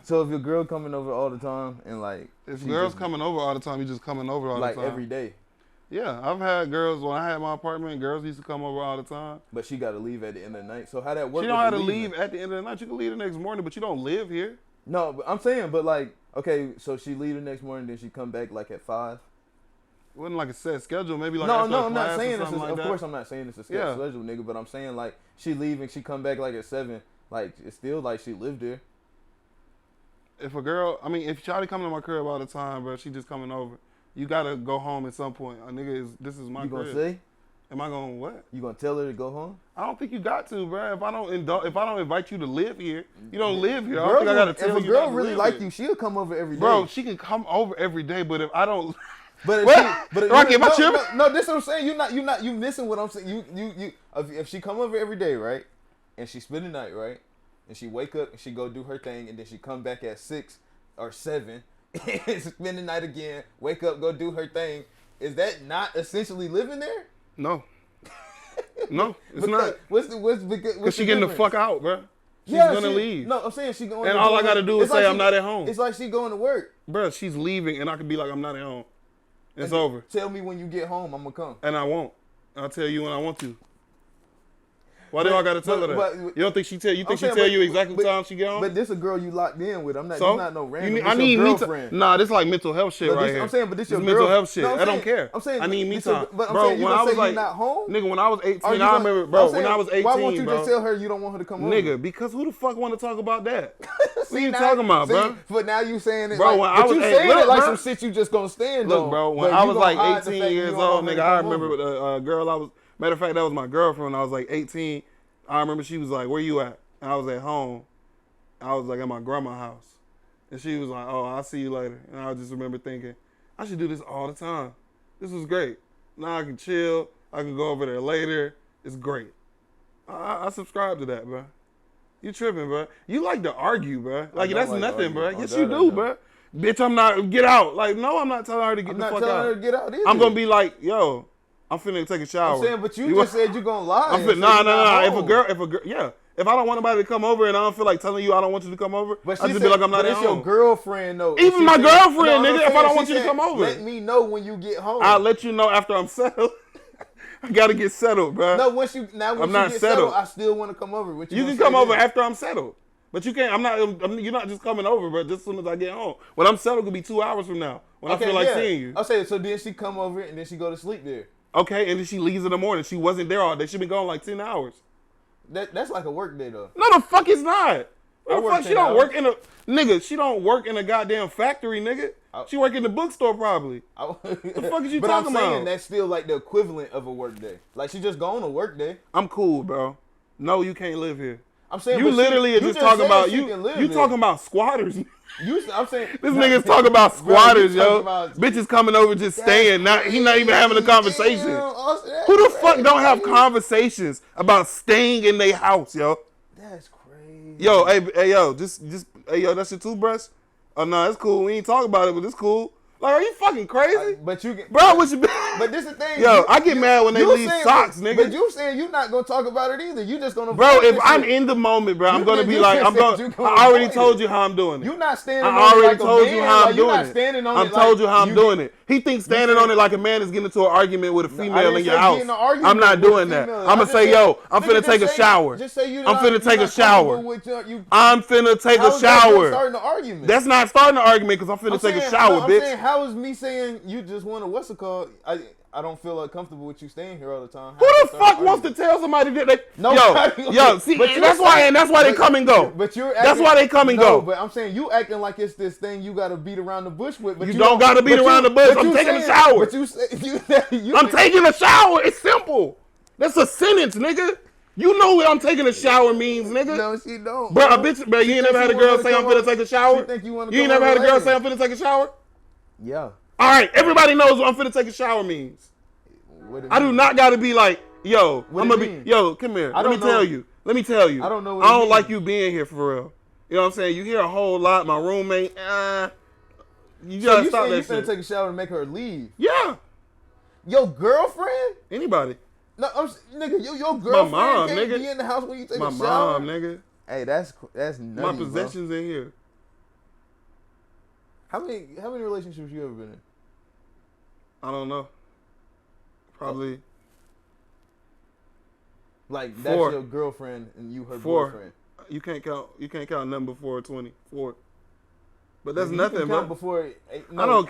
So if your girl coming over all the time and like, if girls coming over all the time, you just coming over all the time. Like every day. Yeah, I've had girls, when I had my apartment, girls used to come over all the time. But she got to leave at the end of the night. So how that work? She don't have to leave at the end of the night. You can leave the next morning, but you don't live here. No, but I'm saying, but like, okay, so she leave the next morning, then she come back like at 5? It wasn't like a set schedule. Maybe like no, after I'm not saying this. Of course, I'm not saying it's a schedule, nigga. But I'm saying like she leave and she come back like at 7. Like it's still like she lived there. If a girl, if Shawty coming to my crib all the time, bro, she just coming over. You gotta go home at some point. A nigga this is my crib. You gonna say? Am I gonna what? You gonna tell her to go home? I don't think you got to, bro. If I don't invite you to live here, you don't live here. I don't think I gotta tell you. If a girl really like you, she'll come over every day. Bro, she can come over every day, but if I don't. But Rocky, am I tripping? No, this is what I'm saying. You missing what I'm saying. You if she come over every day, right? And she spend the night, right? And she wake up and she go do her thing, and then she come back at 6 or 7 and spend the night again, wake up, go do her thing. Is that not essentially living there? No. No, it's not. What's she getting the fuck out, bro. She's gonna leave. No, I'm saying she going. And all I gotta do is say I'm not at home. It's like she going to work. Bro, she's leaving, and I can be like, I'm not at home. It's over. Tell me when you get home, I'm gonna come. And I won't. I'll tell you when I want to. Why do I gotta tell her that? You don't think she tell you? Think she tell you exactly the time she get home? But this a girl you locked in with. I'm not. So? You're not no random. I need me time. Nah, this like mental health shit right here. I'm saying, but this your mental girl. health shit. I don't care. I'm saying, I need me time. But bro, when I was like, not home, nigga, when I was 18, I remember, bro. When I was 18, why won't you just tell her you don't want her to come over? Nigga, because who the fuck want to talk about that? What you talking about, bro? But now you saying it, bro. When I was saying it like some shit you just gonna stand on. Look, bro. When I was like 18 years old, nigga, I remember a girl I was. Matter of fact, that was my girlfriend when I was like 18. I remember she was like, where you at? And I was at home. I was like at my grandma's house. And she was like, oh, I'll see you later. And I just remember thinking, I should do this all the time. This was great. Now I can chill. I can go over there later. It's great. I subscribe to that, bro. You tripping, bro. You like to argue, bro. Like, that's nothing, bro. Yes, you do, bro. Bitch, I'm not, get out. Like, no, I'm not telling her to get the fuck out. I'm not telling her to get out either. I'm going to be like, yo. I'm finna take a shower. I'm saying, but you just said you gonna lie. Nah. If a girl, yeah. If I don't want nobody to come over and I don't feel like telling you I don't want you to come over, I just be like I'm not at home. But it's your girlfriend though. Even my girlfriend, nigga. If I don't want you to come over, let me know when you get home. I'll let you know after I'm settled. I gotta get settled, bro. No, once you get settled, I still want to come over. You can come over after I'm settled. But you can't. You're not just coming over, bro. Just as soon as I get home. When I'm settled, could be 2 hours from now. When I feel like seeing you. I'll say so. Then she come over and then she go to sleep there. Okay, and then she leaves in the morning. She wasn't there all day. She been gone like 10 hours. That's like a work day though. No, the fuck it's not. The fuck she don't work in a nigga. She don't work in a goddamn factory, nigga. She work in the bookstore probably. The fuck is you talking about? But I'm saying that's still like the equivalent of a work day. Like she just go on a work day. I'm cool, bro. No, you can't live here. I'm saying you literally are just talking about you talking about squatters. I'm saying this nigga's talking about squatters, yo. Bitches coming over just staying. He not even having a conversation. Who the fuck don't have conversations about staying in their house, yo? That's crazy. Yo, hey, yo, just hey, yo, that's your toothbrush? Oh no, it's cool. We ain't talking about it, but it's cool. Like, are you fucking crazy? But you get, bro, what you But this is the thing. Yo, I get mad when they leave socks, nigga. But you saying you not gonna talk about it either. You just gonna. Bro, if I'm in the moment, bro, I'm gonna be like, I already told you how I'm doing it. You not standing on it. I already told you how I'm doing it. I told you how I'm doing it. He thinks standing on it like a man is getting into an argument with a female in your house. I'm not doing that. I'm gonna say, yo, I'm finna take a shower. Just say you. I'm finna take a shower. I'm finna take a shower. Starting the argument. That's not starting the argument because I'm finna take a shower, bitch. How is me saying you just want to what's it called? I don't feel comfortable with you staying here all the time. Who the fuck wants to tell somebody that they? Yo, see, that's why they come and go. But that's why they come and go. But I'm saying you acting like it's this thing you got to beat around the bush with. But you don't got to beat around the bush. I'm taking a shower. But I'm taking a shower. It's simple. That's a sentence, nigga. You know what I'm taking a shower means, nigga. No, she don't. Bro, a bitch, bro, you ain't never had a girl say I'm finna take a shower? You ain't never had a girl say I'm finna take a shower? Yeah. All right, everybody knows what I'm finna take a shower means. I do not got to be like, yo, I'm going to be, yo, come here. Let me tell you. I don't know I don't like you being here for real. You know what I'm saying? You hear a whole lot. My roommate, you gotta stop that shit. You finna take a shower and make her leave? Yeah. Your girlfriend? Anybody. No, nigga, your girlfriend mom, can't nigga. be in the house when you take a shower? My mom, nigga. Hey, that's nutty, my possessions bro. in here. How many relationships you ever been in? I don't know. Probably. Like 4. That's your girlfriend and you her 4. boyfriend. You can't count nothing before 20. 4. But that's nothing, bro. Before I don't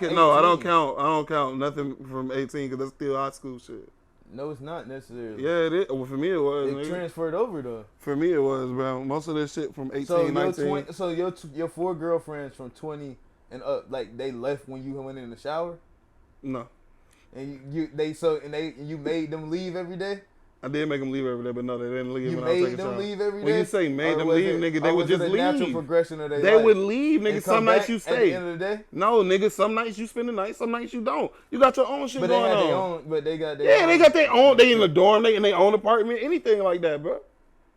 count nothing from 18 because that's still high school shit. No, it's not necessarily. Yeah, it is. Well, for me it was. It transferred over though. For me it was, bro. Most of this shit from 18, 19. So your 4 girlfriends from 20 and up, like they left when you went in the shower? No. And you made them leave every day? I did make them leave every day, but no, they didn't leave when I was taking a shower. You made them leave every day? When you say made them leave, nigga, they would just leave. Natural progression of their They life? would leave, nigga. Some nights you stay. At the end of the day? No, nigga. Some nights you spend the night. Some nights you don't. You got your own shit going on. But they got their own. Yeah, they got their own. They in the dorm. They in their own apartment. Anything like that, bro.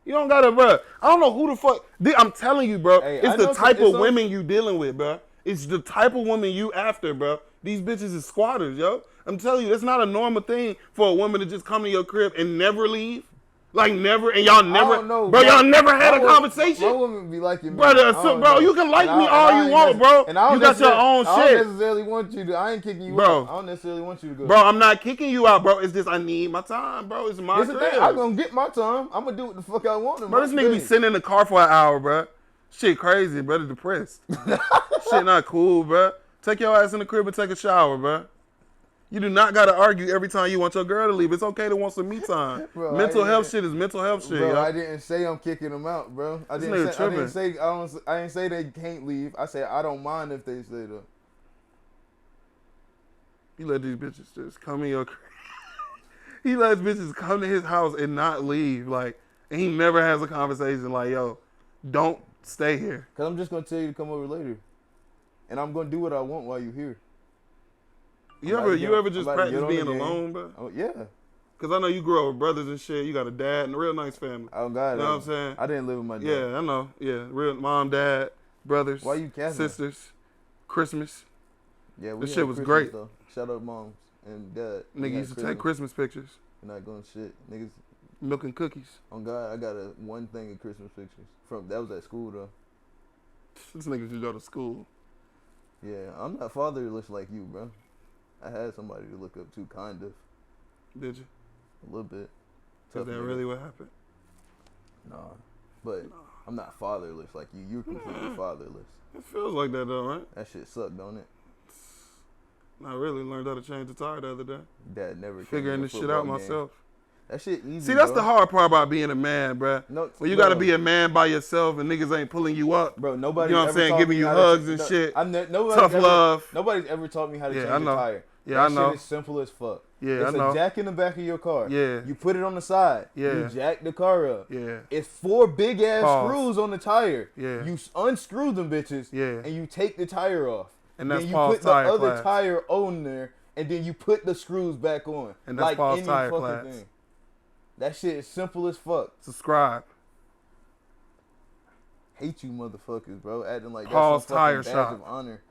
You don't gotta, bro. I don't know who the fuck. I'm telling you, bro. Hey, it's the type of women you dealing with, bro. It's the type of women you after, bro. These bitches is squatters, yo. I'm telling you, that's not a normal thing for a woman to just come to your crib and never leave. Like never, and y'all never, bro. Y'all never had a conversation. My woman be like you, brother. Bro, you can like me all you want, bro. And you got your own shit. I don't necessarily want you to. I ain't kicking you out. I don't necessarily want you to go. Bro, I'm not kicking you out, bro. It's just I need my time, bro. It's my crib. I'm gonna get my time. I'm gonna do what the fuck I want. Bro, this nigga be sitting in the car for an hour, bro. Shit crazy, brother. Depressed. Shit not cool, bro. Take your ass in the crib and take a shower, bro. You do not got to argue every time you want your girl to leave. It's okay to want some me time. Bro, mental health shit is mental health shit, bro. yo. I didn't say I'm kicking them out, bro. I didn't say they can't leave. I said I don't mind if they stay though. You let these bitches just come in your crib. He lets bitches come to his house and not leave. Like, and he never has a conversation like, yo, don't stay here. Because I'm just going to tell you to come over later. And I'm going to do what I want while you're here. You ever just practice being alone, bro? Oh, yeah. Because I know you grew up with brothers and shit. You got a dad and a real nice family. Oh, God. You know what I'm saying? I didn't live with my dad. Yeah, I know. Yeah, real mom, dad, brothers. Why you capping? Sisters. Christmas. Yeah, this shit was Christmas, great. Though. Shout out moms and dad. Nigga used to take Christmas pictures. You're not going shit. Niggas. Milk and cookies. Oh, God, I got one thing of Christmas pictures. That was at school, though. This nigga should go to school. Yeah, I'm not fatherless like you, bro. I had somebody to look up to, kind of. Did you? A little bit. Is that really what happened? Nah. But I'm not fatherless like you. You're completely fatherless. It feels like that though, right? That shit sucked, don't it? I really learned how to change the tire the other day. Dad never figuring this shit out myself. That shit easy. See, that's the hard part about being a man, bro. No, when you gotta be a man by yourself and niggas ain't pulling you up. Bro, nobody. You know what I'm saying? Giving you hugs and shit. Tough love. Nobody's ever taught me how to change a tire. Yeah, I know. That shit is simple as fuck. Yeah, it's I know. a jack in the back of your car. Yeah. You put it on the side. Yeah. You jack the car up. Yeah. It's 4 big ass screws on the tire. Yeah. You unscrew them bitches. Yeah. And you take the tire off. And that's then you Paul's put the tire other class. tire on there, and then you put the screws back on. And that's like Paul's any tire fucking class. thing. That shit is simple as fuck. Subscribe. Hate you motherfuckers, bro. Acting like Paul's that's some fucking tire badge shop. of honor.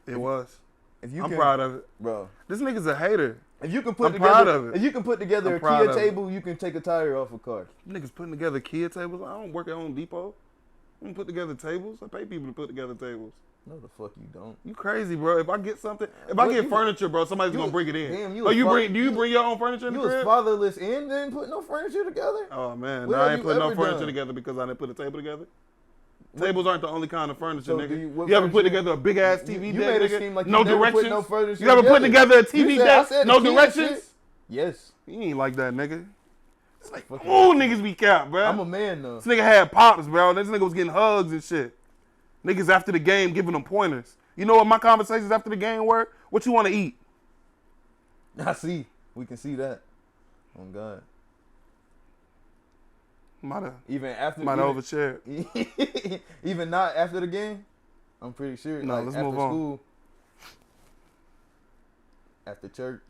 It was. If you I'm proud of it, bro. This nigga's a hater. If you can put I'm together, proud of it. If you can put together I'm a proud Kia of it. table, you can take a tire off a car. Niggas putting together kid tables. I don't work at Home Depot. I don't put together tables. I pay people to put together tables. No, the fuck you don't. You crazy, bro. If I get something, if I get furniture, bro, somebody's gonna bring it in. Damn, Do you bring your own furniture in the crib? You crib? was fatherless and didn't put no furniture together? Oh, man. What No, I have ain't you putting no ever furniture done? together because I didn't put a table together. Tables aren't the only kind of furniture, So nigga. what You ever put furniture- together a big ass TV You deck, made it nigga? seem like no you never directions. put no furniture You ever put together a TV You said- I deck? said No Kia directions. shit. Yes. You ain't like that, nigga. It's like, Fucking- ooh, niggas be capped, bro. I'm a man though. This nigga had pops, bro. This nigga was getting hugs and shit. Niggas after the game giving them pointers. You know what my conversations after the game were? What you want to eat? I see. We can see that. Oh God. Even after overshared. even not after the game. I'm pretty sure. No, like, let's after move on. school, after church.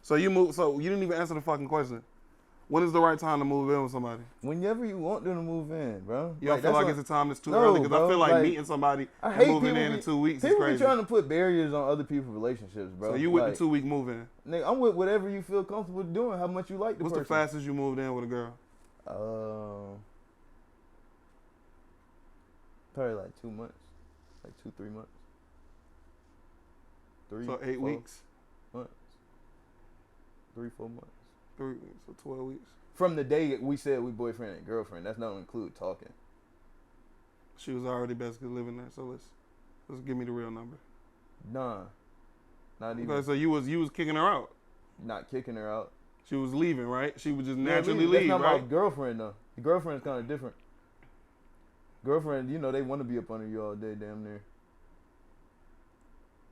So you didn't even answer the fucking question. When is the right time to move in with somebody? Whenever you want them to move in, bro. You don't feel like it's a time that's too No, early? Because I bro, feel like like, meeting somebody I and hate moving people in be- 2 weeks is People be crazy. trying to put barriers on other people's relationships, bro. So you with like, the 2 week move in? Nigga, I'm with whatever you feel comfortable doing. How much you like the What's person. the fastest you moved in with a girl? Probably like 2 months, like 2-3 months. 3. So 8 4 weeks? months. 3-4 months. 3 weeks, so 12 weeks. From the day we said we boyfriend and girlfriend, that's not include talking. She was already basically living there, so let's give me the real number. Nah, not even. Okay, so you was kicking her out. Not kicking her out. She was leaving, right? She would just Yeah, naturally that's leave, not right? my girlfriend though. The girlfriend's kind of different. Girlfriend, you know, they want to be up under you all day, damn near.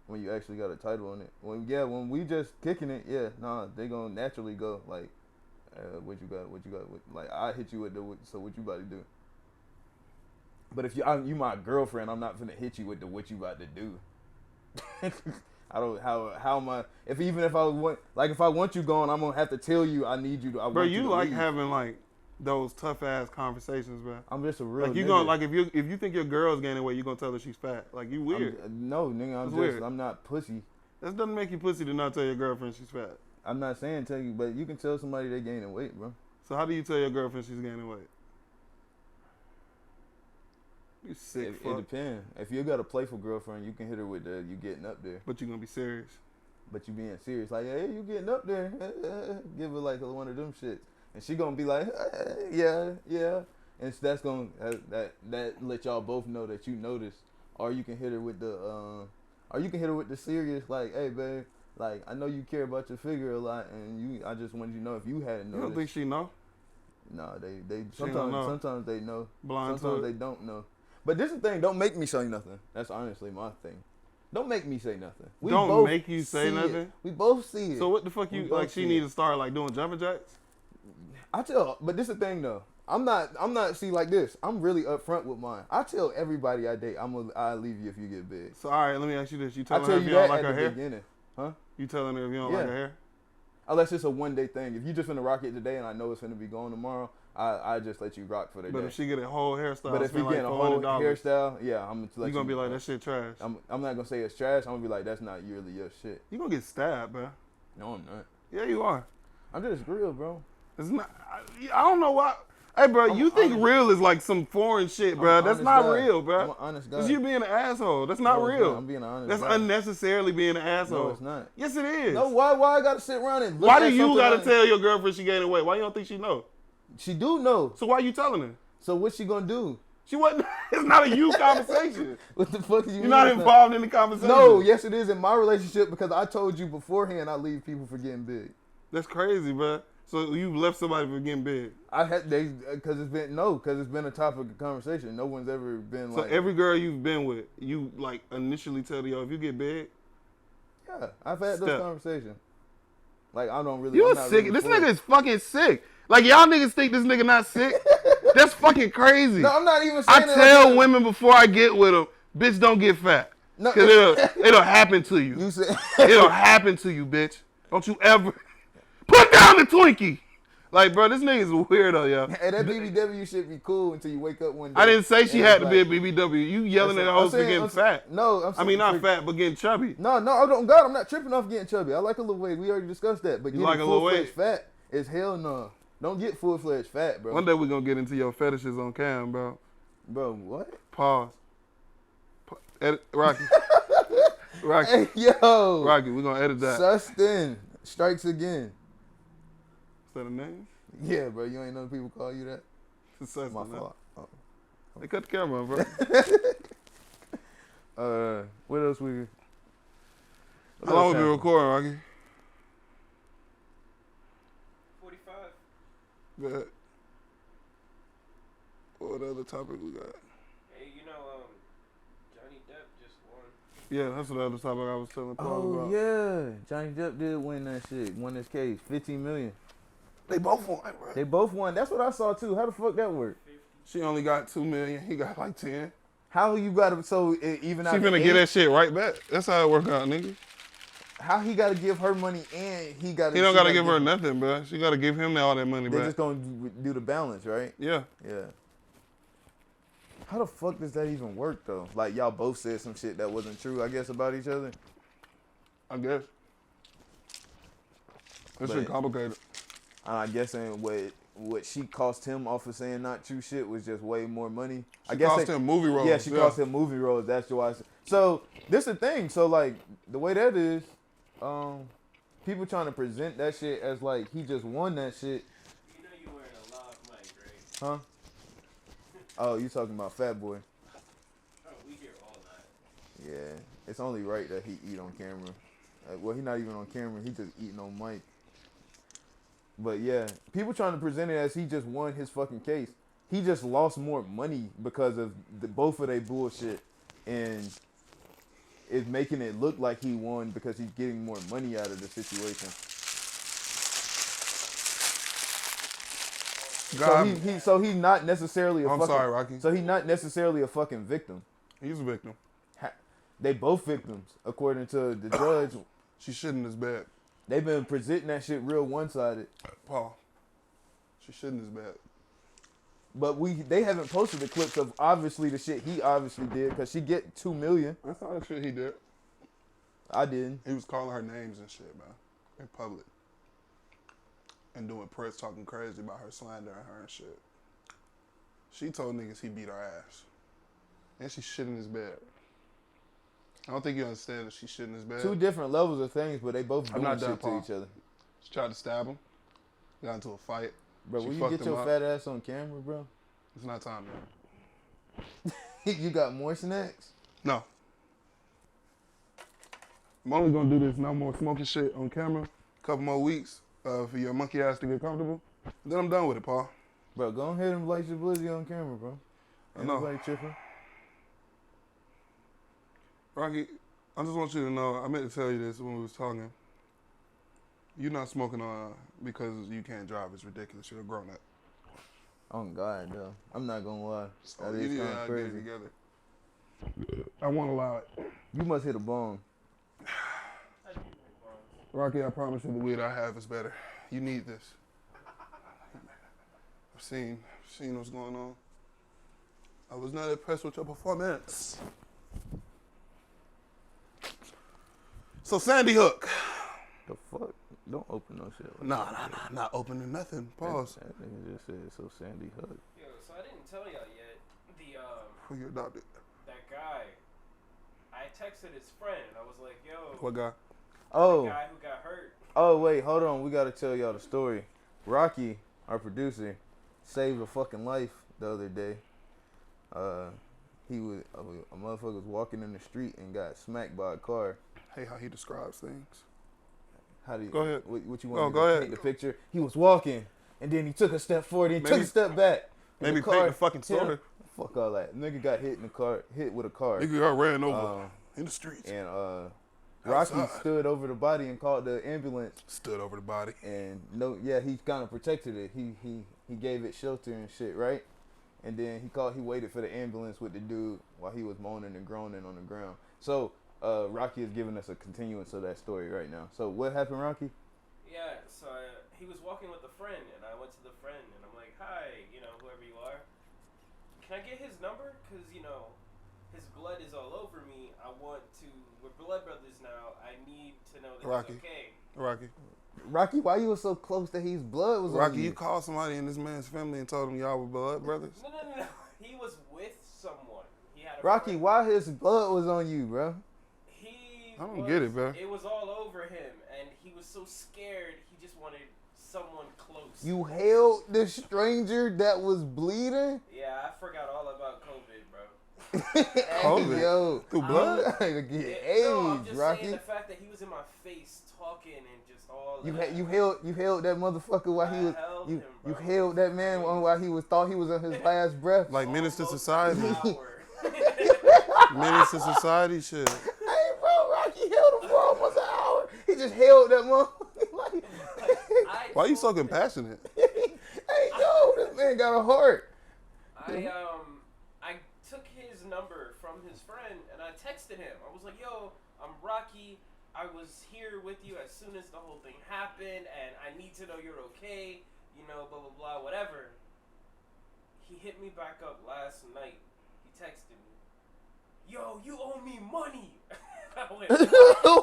When you actually got a title on it. When we just kicking it, they gonna naturally go like, what you got, like I hit you with so what you about to do. But if you my girlfriend, I'm not finna hit you with what you about to do. I don't how am I if I want you going, I'm gonna have to tell you I need you to. Bro, you like leave. having like those tough ass conversations, bro. I'm just a real. Like you nigga. gonna like if you think your girl's gaining weight, you gonna tell her she's fat. Like you weird. No, nigga, weird. I'm not pussy. That doesn't make you pussy to not tell your girlfriend she's fat. I'm not saying tell you, but you can tell somebody they gaining weight, bro. So how do you tell your girlfriend she's gaining weight? You sick fuck. It depends. If you got a playful girlfriend, you can hit her with you getting up there. But you gonna be serious. But you being serious, like, hey, you getting up there? Give her like one of them shits, and she gonna be like, yeah, and that's gonna that let y'all both know that you noticed. Or you can hit her with the serious, like, hey, babe, like I know you care about your figure a lot, and I just wanted you to know if you hadn't noticed. You don't think she know? No, they She don't know. sometimes they know. Blind Sometimes to they it. don't know. But this is the thing. Don't make me say nothing. That's honestly my thing. Don't make me say nothing. We Don't both make you say see nothing? it. We both see it. So what the fuck We you both like? She see need it. to start like doing jumping jacks. But this is the thing though. I'm not. See, like this. I'm really upfront with mine. I tell everybody I date, I'll leave you if you get big. So all right, let me ask you this: you I telling tell her if you you don't that like at her the hair? beginning, huh? You telling her if you don't like her hair? Unless it's a one day thing. If you just finna rock it today and I know it's finna be gone tomorrow, I just let you rock for the day. But if she get a whole hairstyle, But if you spend like get a whole $400, hairstyle, yeah, I'm gonna let you gonna be like that shit trash. I'm not gonna say it's trash. I'm gonna be like that's not really your shit. You gonna get stabbed, bro. No, I'm not. Yeah, you are. I'm just real, bro. It's not. I don't know why. Hey, bro, you think real is like some foreign shit, bro? That's not real, bro. I'm an honest guy. It's you being an asshole. That's not No, it's real. not. I'm being an honest That's guy. unnecessarily being an asshole. No, it's not. Yes, it is. No, why I gotta sit around and look Why at do you something gotta like- tell your girlfriend she gaining weight? Why you don't think she know? She do know. So why you telling her? So what's she gonna do? She wasn't. It's not a you conversation. What the fuck is you? You're not involved in the conversation. No, yes it is in my relationship because I told you beforehand I leave people for getting big. That's crazy, bro. So you left somebody for getting big. Because it's been a topic of conversation. No one's ever been So like. every girl you've been with, you like initially tell her, yo, if you get big, Yeah, I've had those Step. conversations. Like I don't really. you're I'm not sick. really This for nigga it. is fucking sick. Like y'all niggas think this nigga not sick. That's fucking crazy. No, I'm not even I saying that. tell women before I get with them, bitch, don't get fat. No, Cause it'll happen to you. You said. It'll happen to you, bitch. Don't you ever put down the Twinkie. Like, bro, this nigga's a weirdo, yo. Hey, that BBW shit be cool until you wake up one day. I didn't say she had to like, be a BBW. You yelling at hoes for getting fat. No, I mean, not fat, but getting chubby. No, God, I'm not tripping off getting chubby. I like a little weight. We already discussed that. But you getting like a little weight? fat is hell no. Don't get full-fledged fat, bro. One day we're going to get into your fetishes on cam, bro. Bro, what? Pause. Edit, Rocky. Rocky. Hey, yo. Rocky, we're going to edit that. Sustin. Strikes again. Is that a name? Yeah, bro. You ain't know people call you that? It's Sustin, my fault. Oh. They cut the camera on, bro. What else we... How long we been recording, Rocky? 45. Good. What other topic we got? Hey, Johnny Depp just won. Yeah, that's the other topic I was telling Paul about. Oh, yeah. Johnny Depp did win that shit. Won his case. $15 million. They both won, bro. They both won. That's what I saw, too. How the fuck that work? She only got $2 million. He got like 10. How you got to... So, even out she finna get that shit right back. That's how it work out, nigga. How he got to give her money and he got to... He don't got to give her nothing, bro. She got to give him all that money back. They're just going to do the balance, right? Yeah. Yeah. How the fuck does that even work, though? Like, y'all both said some shit that wasn't true, I guess, about each other? I guess. That shit complicated. I'm guessing what she cost him off of saying not true shit was just way more money. She cost him movie roles. Yeah, she cost him movie roles. That's why. So this is the thing. So like the way that is, people trying to present that shit as like he just won that shit. You know you wearing a lav mic, right? Huh? Oh, you talking about Fat Boy? Oh, we hear all that. Yeah, it's only right that he eat on camera. Well, he not even on camera. He just eating on mic. But yeah, people trying to present it as he just won his fucking case. He just lost more money because of both of their bullshit, and it's making it look like he won because he's getting more money out of the situation. God, So he's not necessarily a I'm fucking... sorry, Rocky. So he's not necessarily a fucking victim. He's a victim. They both victims, according to the judge. She shouldn't as bad. They've been presenting that shit real one-sided. Paul, she shouldn't as bad. But they haven't posted the clips of obviously the shit he obviously did because she get $2 million. I saw that shit he did. I didn't. He was calling her names and shit, man, in public. And doing press talking crazy about her, slandering her and shit. She told niggas he beat her ass. And she shouldn't as bad. I don't think you understand that she shouldn't as bad. Two different levels of things, but they both doing shit to Paul. each other. She tried to stab him. Got into a fight. Bro, She will you fucked get him your up. fat ass on camera, bro? It's not time, man. You got more snacks? No. I'm only gonna do this no more smoking shit on camera. A couple more weeks for your monkey ass to get comfortable. Then I'm done with it, Paul. Bro, go ahead and light your blizzy on camera, bro. Ain't I know. nobody tripping. Rocky, I just want you to know, I meant to tell you this when we was talking. You're not smoking because you can't drive. It's ridiculous. You're a grown up. Oh, God, though. I'm not going to lie. So That you is need kind to of get it crazy. together. I won't allow it. You must hit a bong. Rocky, I promise you the weed I have is better. You need this. I've seen what's going on. I was not impressed with your performance. So Sandy Hook. The fuck? Don't open no shit. Like Nah, not opening nothing. Pause. That nigga just said so Sandy Hook. Yo, so I didn't tell y'all yet. Who you adopted? That guy. I texted his friend. I was like, yo. What guy? Oh. The guy who got hurt. Oh, wait, hold on. We got to tell y'all the story. Rocky, our producer, saved a fucking life the other day. A motherfucker was walking in the street and got smacked by a car. Hey, how he describes things. How do you... Go ahead. What you want go to ahead. paint the picture? He was walking, and then he took a step forward, and he took a step back. Maybe paint the fucking story. Fuck all that. Nigga got hit with a car. Nigga got ran over in the streets. And Rocky Outside. stood over the body and called the ambulance. Stood over the body. And he kind of protected it. He gave it shelter and shit, right? And then he waited for the ambulance with the dude while he was moaning and groaning on the ground. So Rocky is giving us a continuance of that story right now. So what happened, Rocky? Yeah, so he was walking with a friend, and I went to the friend, and I'm like, hi, whoever you are, can I get his number? Because, his blood is all over me. We're blood brothers now. I need to know that Rocky. he's okay. Rocky, why you was so close that his blood was on Rocky, you? you called somebody in this man's family and told him y'all were blood brothers? No. He was with someone. He had a Rocky, friend. why his blood was on you, bro? I don't get it, bro. It was all over him, and he was so scared. He just wanted someone close. You held the stranger that was bleeding? Yeah, I forgot all about COVID, bro. COVID? Yo, Through blood? get No, I'm AIDS, just Rocky. saying the fact that he was in my face talking and just all You that. you held that motherfucker while he was I held you him, bro. you held that man while he thought he was on his last breath. Like Menace to Almost Society? an hour. Menace to Society shit. Hey, bro, Rocky held him for almost an hour. He just held that motherfucker. Why you so compassionate? Hey, yo, this man got a heart. I took his number from his friend and I texted him. I was like, yo, I'm Rocky. I was here with you as soon as the whole thing happened and I need to know you're okay. Blah, blah, blah, whatever. He hit me back up last night. He texted me, yo, you owe me money. I went,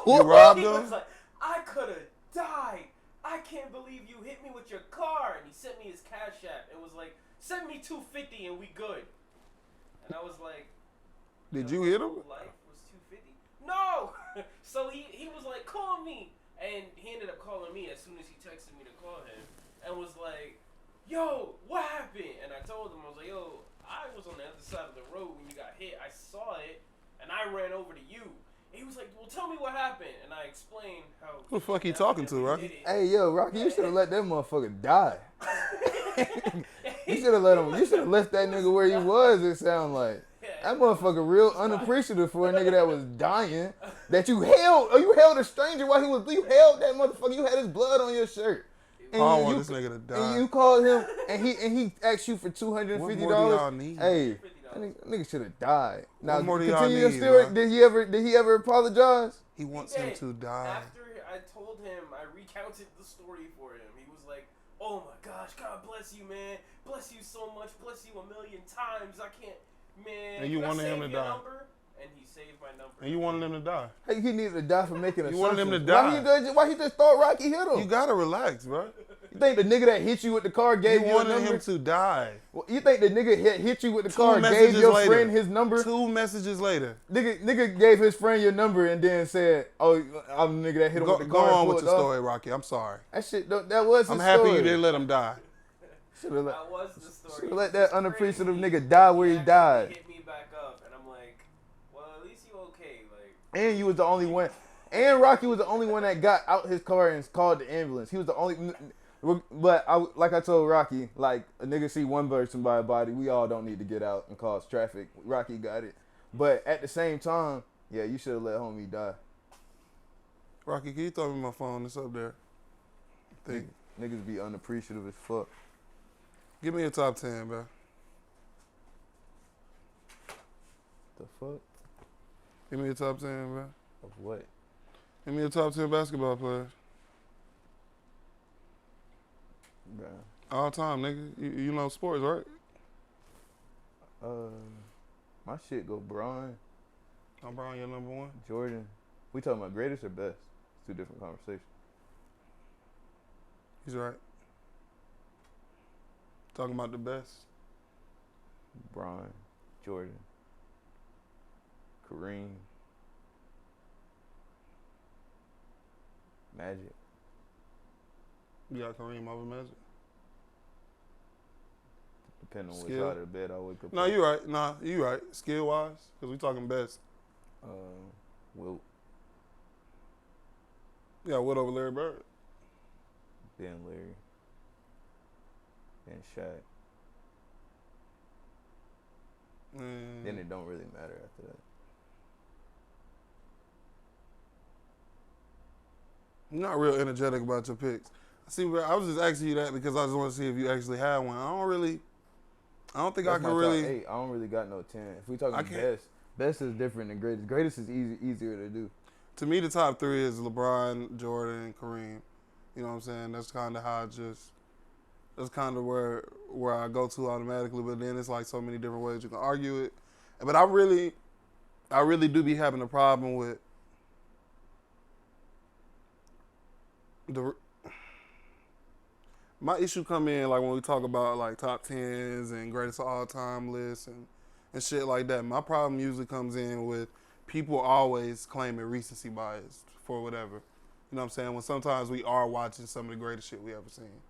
You robbed he him? was like, I could have died. I can't believe you hit me with your car. And he sent me his Cash App. It was like, send me $250 and we good. And I was like, Did you hit him? Life was $250. No. So he was like, call me. And he ended up calling me as soon as he texted me to call him. And was like, yo, what happened? And I told him, I was like, yo, I was on the other side of the road when you got hit. I saw it. And I ran over to you. And he was like, well, tell me what happened. And I explained how. Who the fuck he talking to, Rocky? Hey, yo, Rocky, you should have let that motherfucker die. You should have let him. You should have left that nigga where he was. It sound like that motherfucker real unappreciative for a nigga that was dying. That you held. Or you held a stranger while he was. You held that motherfucker. You had his blood on your shirt. I don't want this nigga to die. And you called him, and he asked you for $250. What more do y'all need? Hey, that nigga should have died. Now, more do y'all continue your need, story. man? Did he ever apologize? He wants him to die. After I told him, I recounted the story for him. He was like, oh my gosh, God bless you, man. Bless you so much. Bless you 1,000,000 times. I can't, man. And you Can I wanted him save to your die. number? And he saved my number. And you wanted him to die. Hey, he needed to die for making You assumptions. wanted him to die. Why he just thought Rocky hit him? You gotta relax, bro. You think the nigga that hit you with the car gave You you a wanted number? him to die. Well, you think the nigga hit you with the 2 car gave messages your later. friend his number? 2 messages later. Nigga gave his friend your number and then said, "Oh, I'm the nigga that hit him with the Go car." on and with pulled your off. story, Rocky. I'm sorry. That shit, that was his I'm happy story. you didn't let him die. Should've That was the story. Should've let that It's unappreciative crazy. nigga die where he actually died. Hit me back up, and I'm like, well, at least you okay. Like, And you was the only one. And Rocky was the only one that got out his car and called the ambulance. He was the only. But like I told Rocky, like a nigga see one person by a body, we all don't need to get out and cause traffic. Rocky got it. But at the same time, yeah, you should have let homie die. Rocky, can you throw me my phone? It's up there. Think. Niggas be unappreciative as fuck. Give me a top 10, bro. The fuck? Give me a top 10, bro. Of what? Give me a top 10 basketball players. Bruh. All time, nigga. You know sports, right? My shit go Bron, I'm Brian, your number 1. Jordan. We talking about greatest or best? It's 2 different conversations. He's right. Talking about the best. Bron, Jordan, Kareem, Magic. You got Kareem over Magic? Depending on which Skill. side of the bed I wake up. No, on. you right. Nah, you right. Skill wise, because we talking best. Wilt, You got Wood over Larry Bird. then Larry, then Shaq. Then it don't really matter after that. You're not real energetic about your picks. See, bro, I was just asking you that because I just want to see if you actually had one. I don't think That's I my can top really. 8. I don't really got no 10. If we talking I can't- best is different than greatest. Greatest is easier to do. To me, the top 3 is LeBron, Jordan, Kareem. You know what I'm saying? That's kind of how that's kind of where I go to automatically. But then it's like so many different ways you can argue it. But I really do be having a problem with my issue come in like when we talk about like top tens and greatest of all time lists and shit like that. My problem usually comes in with people always claiming recency bias for whatever. You know what I'm saying? When sometimes we are watching some of the greatest shit we ever seen.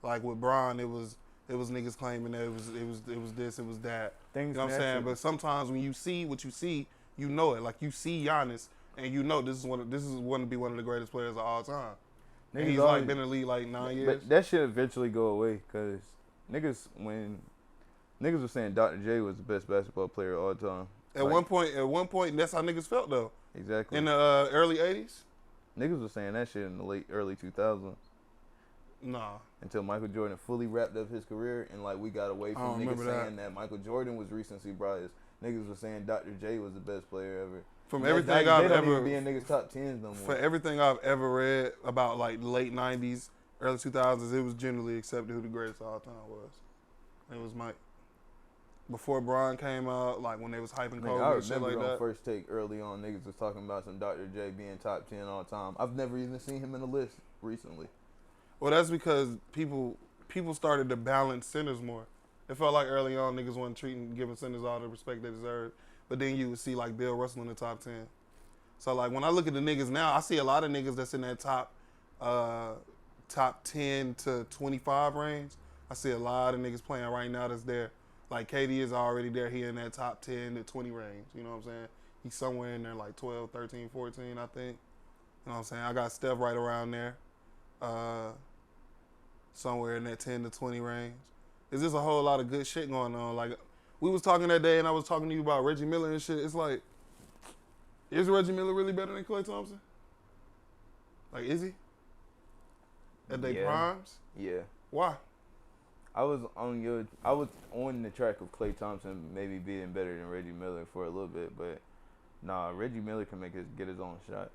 Like with Bron, it was niggas claiming that it was this, it was that. Things you know what I'm saying? But sometimes when you see what you see, you know it. Like you see Giannis and you know this is one to be one of the greatest players of all time. And he's like been in the league like 9 years. But that should eventually go away because niggas were saying Dr. J was the best basketball player of all time. At one point, that's how niggas felt though. Exactly. In the early '80s. Niggas was saying that shit in the early 2000s. Nah. Until Michael Jordan fully wrapped up his career and like we got away from niggas saying that Michael Jordan was recency bias. Niggas were saying Dr. J was the best player ever. From everything I've ever be in niggas top tens no more. For everything I've ever read about like late '90s, early 2000s, it was generally accepted who the greatest of all time was. It was Mike. Before Bron came out, like when they was hyping Kobe and shit like that. First take early on, niggas was talking about some Dr. J being top 10 all time. I've never even seen him in the list recently. Well, that's because people started to balance centers more. It felt like early on niggas wasn't giving centers all the respect they deserved. But then you would see like Bill Russell in the top 10. So like when I look at the niggas now, I see a lot of niggas that's in that top 10 to 25 range. I see a lot of niggas playing right now that's there. Like KD is already there. He in that top 10 to 20 range. You know what I'm saying? He's somewhere in there like 12, 13, 14, I think. You know what I'm saying? I got Steph right around there. Somewhere in that 10 to 20 range. It's just a whole lot of good shit going on. Like we was talking that day and I was talking to you about Reggie Miller and shit. It's like, is Reggie Miller really better than Klay Thompson? Like, is he? At their primes? Yeah. Why? I was on the track of Klay Thompson maybe being better than Reggie Miller for a little bit, but nah, Reggie Miller can get his own shot.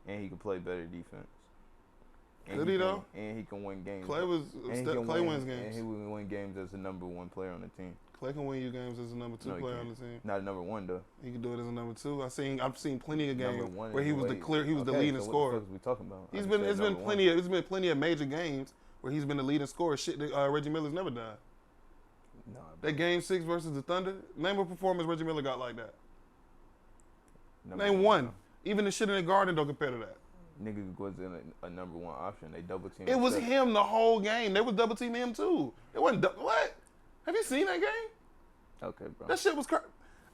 And he can play better defense. Could he though? And he can win games. Klay wins games. And he will win games as the number one player on the team. Klay can win you games as the number two player on the team. Not number one though. He can do it as a number two. I've seen plenty of games where he was the leading scorer. What the fuck are we talking about? It's been plenty of major games where he's been the leading scorer. Shit that Reggie Miller's never done. Nah, that Game 6 versus the Thunder. Name a performance Reggie Miller got like that. Name one. Even the shit in the Garden don't compare to that. Nigga wasn't a number one option. They double teamed. It was him the whole game. They was double teaming him too. It wasn't what? Have you seen that game? Okay, bro. That shit was crazy.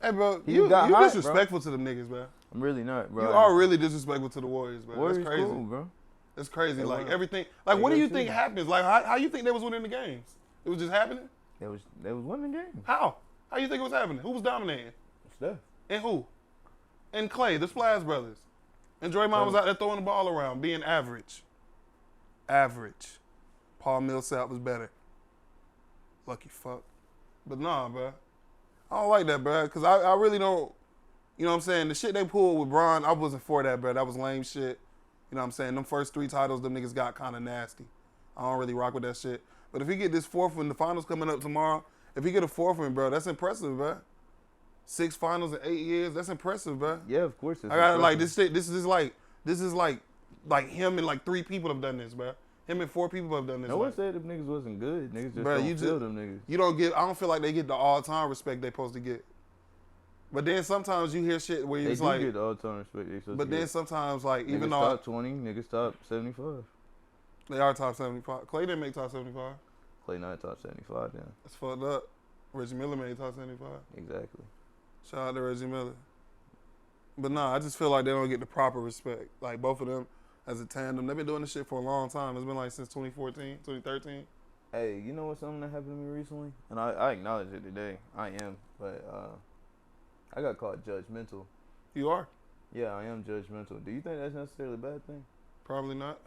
Hey, bro, you disrespectful to them niggas, bro. I'm really not, bro. You are really disrespectful to the Warriors, bro. Warriors That's crazy, cool, bro. That's crazy. Like everything. Like, what do you think happens? Like, how you think they was winning the games? It was just happening. They was winning the game. How? How you think it was happening? Who was dominating? Steph. And who? And Klay, the Splash Brothers. And Draymond was out there throwing the ball around, being average. Average. Paul Millsap was better. Lucky fuck. But nah, bro. I don't like that, bro, because I really don't, you know what I'm saying? The shit they pulled with Bron, I wasn't for that, bro. That was lame shit. You know what I'm saying? Them first 3 titles, them niggas got kind of nasty. I don't really rock with that shit. But if he get this 4th one, the finals coming up tomorrow, if he get a 4th one, bro, that's impressive, bro. 6 finals in 8 years, that's impressive, bro. Yeah, of course. I got like this shit. This is like him and like 3 people have done this, bro. Him and 4 people have done this. No one said them niggas wasn't good. Niggas just bro, don't feel them niggas. You don't get. I don't feel like they get the all-time respect they supposed to get. But then sometimes you hear shit where it's like they do get the all-time respect they supposed to get. But then sometimes like even though top 20, niggas top 75. They are top 75. Klay didn't make top 75. Klay not top 75 then. That's fucked up. Reggie Miller made top 75. Exactly. Shout out to Reggie Miller. But nah, I just feel like they don't get the proper respect. Like both of them as a tandem, they've been doing this shit for a long time. It's been like since 2014, 2013. Hey, you know what's something that happened to me recently? And I acknowledge it today. I am, but I got called judgmental. You are? Yeah, I am judgmental. Do you think that's necessarily a bad thing? Probably not.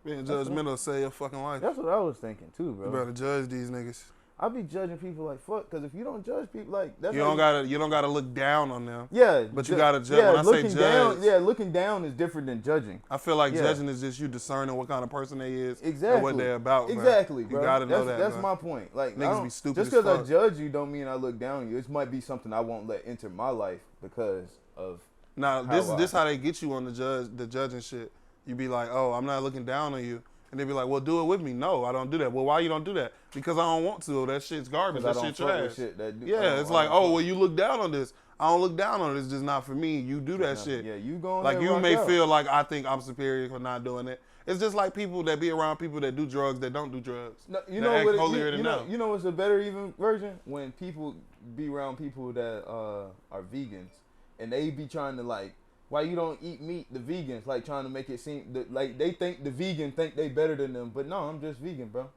Being judgmental will save your fucking life. That's what I was thinking too, bro. You better judge these niggas. I be judging people like fuck, because if you don't judge people like that's you don't gotta look down on them. Yeah, but you gotta judge. Yeah, when I say judge, looking down is different than judging. I feel like judging is just you discerning what kind of person they is, exactly, and what they're about. Exactly, bro. bro. You gotta know that. That's bro. my point. Like niggas be stupid. Just because I judge you, don't mean I look down on you. It might be something I won't let enter my life because of. Now this how they get you on the judging shit. You be like, oh, I'm not looking down on you. And they be like, well, do it with me. No, I don't do that. Well, why you don't do that? Because I don't want to. That shit's garbage. That shit trash. It's like, oh, well, you look down on this. I don't look down on it. It's just not for me. You do that shit. Yeah, you go. Like you may feel like I think I'm superior for not doing it. It's just like people that be around people that do drugs that don't do drugs. No, you know what? You know what's a better even version? When people be around people that are vegans and they be trying to like. Why you don't eat meat? The vegans like trying to make it seem like they think the vegan think they better than them, but no, I'm just vegan, bro.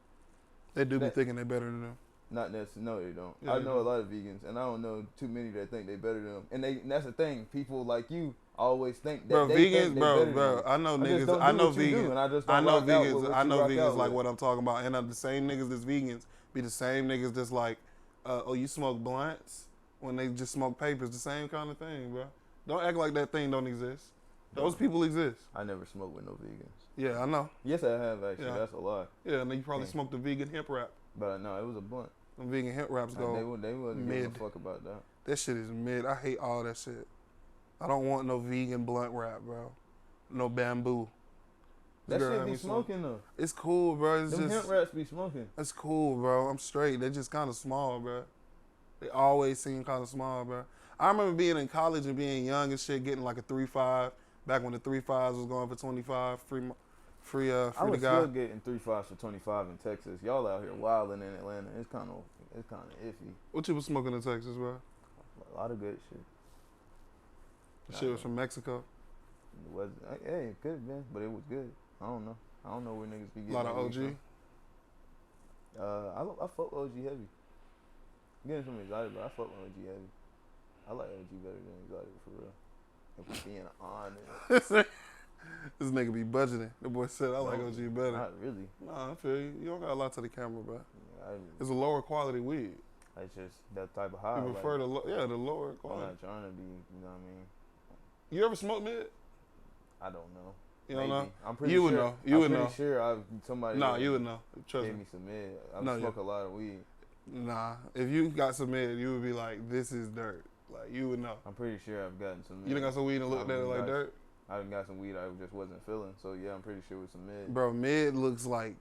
They do be thinking they better than them. Not necessarily. No, they don't. Yeah, I know a lot of vegans, and I don't know too many that think they better than them. And that's the thing. People like you always think that bro, they vegans, think they better than them. I know niggas. I know vegans. I know vegans like what I'm talking about, and the same niggas that's vegans be the same niggas that's like, oh, you smoke blunts when they just smoke papers. The same kind of thing, bro. Don't act like that thing don't exist. Those people exist. I never smoked with no vegans. Yeah, I know. Yes, I have actually. Yeah. That's a lie. Yeah, and then you probably smoked the vegan hemp wrap. But no, it was a blunt. Them vegan hemp wraps go They wouldn't give a fuck about that. That shit is mid. I hate all that shit. I don't want no vegan blunt wrap, bro. No bamboo. That shit be smoking though. It's cool, bro. It's Them just hemp wraps be smoking. It's cool, bro. I'm straight. They're just kind of small, bro. They always seem kind of small, bro. I remember being in college and being young and shit, getting like a 3.5. Back when the 3.5s was going for 25, free I was the guy. still getting 3.5s for 25 in Texas. Y'all out here wilding in Atlanta. It's kind of iffy. What you was smoking in Texas, bro? A lot of good shit. The shit was from Mexico. It was, it could have been, but it was good. I don't know. I don't know where niggas be getting. A lot of OG. I fuck with OG heavy. I'm getting some exotic, but I fuck with OG heavy. I like OG better than exotic for real. If we're being honest. This nigga be budgeting. The boy said I like OG better. Not really. Nah, I feel you. You don't got a lot to the camera, bro. It's a lower quality weed. It's just that type of high. You prefer the lower quality. I'm not trying to be, you know what I mean? You ever smoke mid? I don't know. You don't know? I'm pretty you sure. would know. You would know. I'm pretty sure somebody. Nah, you would know. Trust gave me. me some mid. I smoke a lot of weed. Nah, if you got some mid, you would be like, this is dirt. Like, you would know. I'm pretty sure I've gotten some mid. You done got some weed and looked at it like dirt? I done got some weed I just wasn't feeling. So, yeah, I'm pretty sure it was some mid. Bro, mid looks like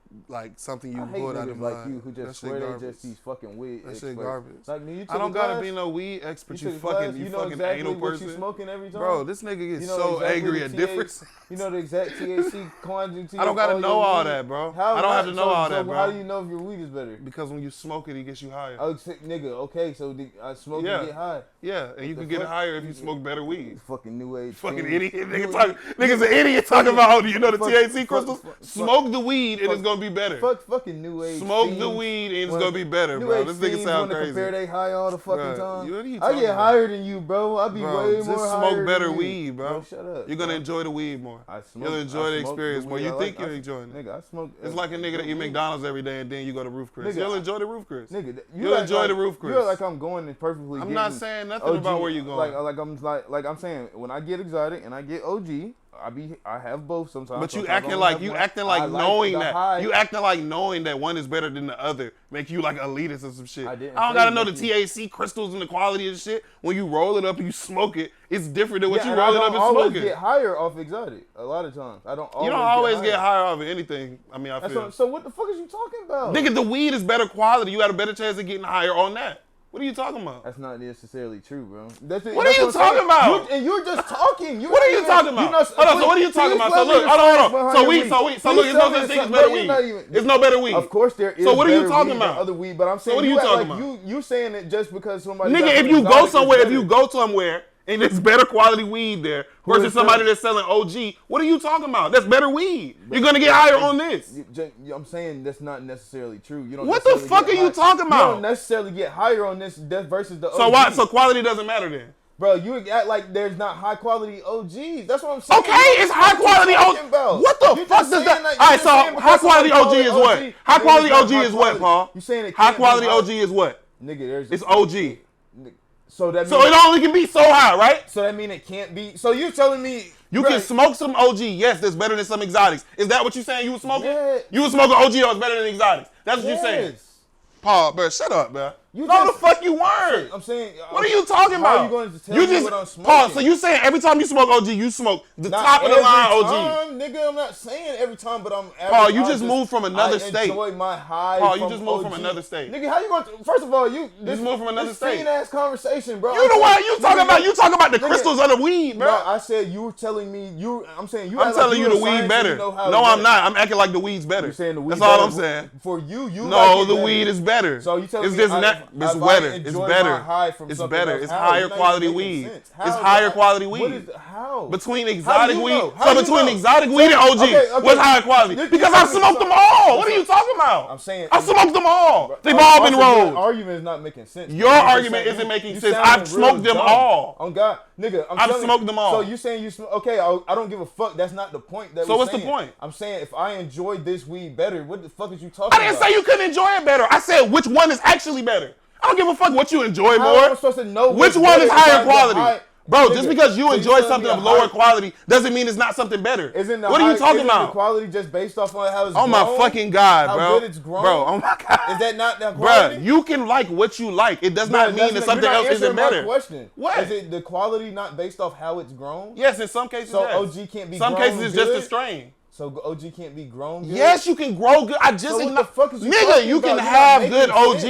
something you pulled out of like you who just swear they just these fucking weed experts. That shit garbage. Like, I don't gotta be no weed expert. You fucking exactly anal what person. You smoking every time? Bro, this nigga gets so angry at different. You know the exact THC quantity. I don't gotta know all that, bro. I don't have to know all that, bro. How do you know if your weed is better? Because when you smoke it, it gets you higher. Oh, nigga, okay, so I smoke and get high. Yeah, and you can get higher if you smoke better weed. Fucking new age. Fucking idiot. Nigga's an idiot talking about, you know, the THC crystals. Smoke the weed and it's gonna be better. Fucking new age. Smoke the weed and it's gonna be better, bro. This nigga sound crazy. Compare they high all the fucking time. I get higher than you, bro. I be way more higher. Just smoke better weed, bro. Shut up. You're gonna enjoy the weed more. You'll enjoy the experience more. You think you're enjoying it. Nigga, I smoke. It's like a nigga that eat McDonald's every day and then you go to Roof Chris. You'll enjoy the Roof Chris. Nigga, you'll enjoy the Roof Chris. You're like I'm going and perfectly. I'm not saying nothing about where you're going. Like I'm saying when I get exotic and I get OG, I have both sometimes. But you acting like knowing that. You acting like knowing that one is better than the other make you like elitist or some shit. I don't gotta know the THC crystals and the quality of the shit. When you roll it up and you smoke it, it's different than what you roll it up and smoke it. I don't always get higher off exotic. A lot of times I don't. You don't always get higher off of anything. I mean, I feel. So what the fuck is you talking about? Nigga, the weed is better quality. You got a better chance of getting higher on that. What are you talking about? That's not necessarily true, bro. What are you talking about? You're just talking. What are you talking about? Hold on, so what are you talking about? So look, hold on. So look, it's no such thing as better weed. It's no better weed. Of course there is. So what are you talking about? Other weed, but I'm saying. So what are you talking about? You saying it just because somebody. Nigga, if you go somewhere and there's better quality weed there versus somebody that's selling OG, what are you talking about? That's better weed. You're gonna get higher on this. I'm saying that's not necessarily true. You don't. What the fuck are you talking about? You don't necessarily get higher on this versus the OG. So why? So quality doesn't matter then? Bro, you act like there's not high quality OGs. That's what I'm saying. Okay, it's high quality OG. What the fuck does that? All right, so high quality OG is what? High quality OG is what, Paul? You saying it high quality OG is what? Nigga, it's OG. So that so it only can be so high, right? So that mean it can't be. So you telling me you can smoke some OG? Yes, that's better than some exotics. Is that what you saying? You was smoking? Yeah. You was smoking OG that was better than exotics. That's what you saying? Paul, bro, shut up, bro. No, the fuck you weren't. I'm saying. What are you talking about? How are you going to tell me what I'm smoking? Paul, so you saying every time you smoke OG, you smoke the top of the line OG? Time, nigga, I'm not saying every time, but I'm. Paul, you just moved from another state. I enjoy my high. Paul, you just moved from another state. Nigga, how you going to? First of all, you just moved from another state. This ass conversation, bro. You know what you talking about? You talking about the crystals of the weed, bro? No, I said you were telling me I'm saying you. I'm telling you the weed better. No, I'm not. I'm acting like the weed's better. You're saying the weed. That's all I'm saying. For you. No, the weed is better. So you telling me it's better. It's better. It's better. It's higher quality weed. It's higher quality weed. How? Between exotic weed. So between exotic weed and OG, what's higher quality? Because I smoked them all. What are you talking about? I'm saying I smoked them all. They've all been rolled. Your argument is not making sense. Your argument isn't making sense. I've smoked them all. Oh God, nigga, I've smoked them all. So you saying you smoke? Okay, I don't give a fuck. That's not the point. So what's the point? I'm saying if I enjoyed this weed better, what the fuck is you talking about? I didn't say you couldn't enjoy it better. I said which one is actually better. I don't give a fuck what you enjoy more. How am I supposed to know which one is higher quality? Bro, just because you enjoy something of lower quality doesn't mean it's not something better. What are you talking about? The quality just based off on how it's grown? Oh my fucking God, bro. How good it's grown? Bro, oh my God. Is that not that quality? Bro, you can like what you like. It does not mean that something else isn't better. Question. What? Is it the quality not based off how it's grown? Yes, in some cases, so OG can't be grown. Some cases it's just a strain. So OG can't be grown good? Yes, you can grow good. I just so what the fuck is you nigga, you can have good OG.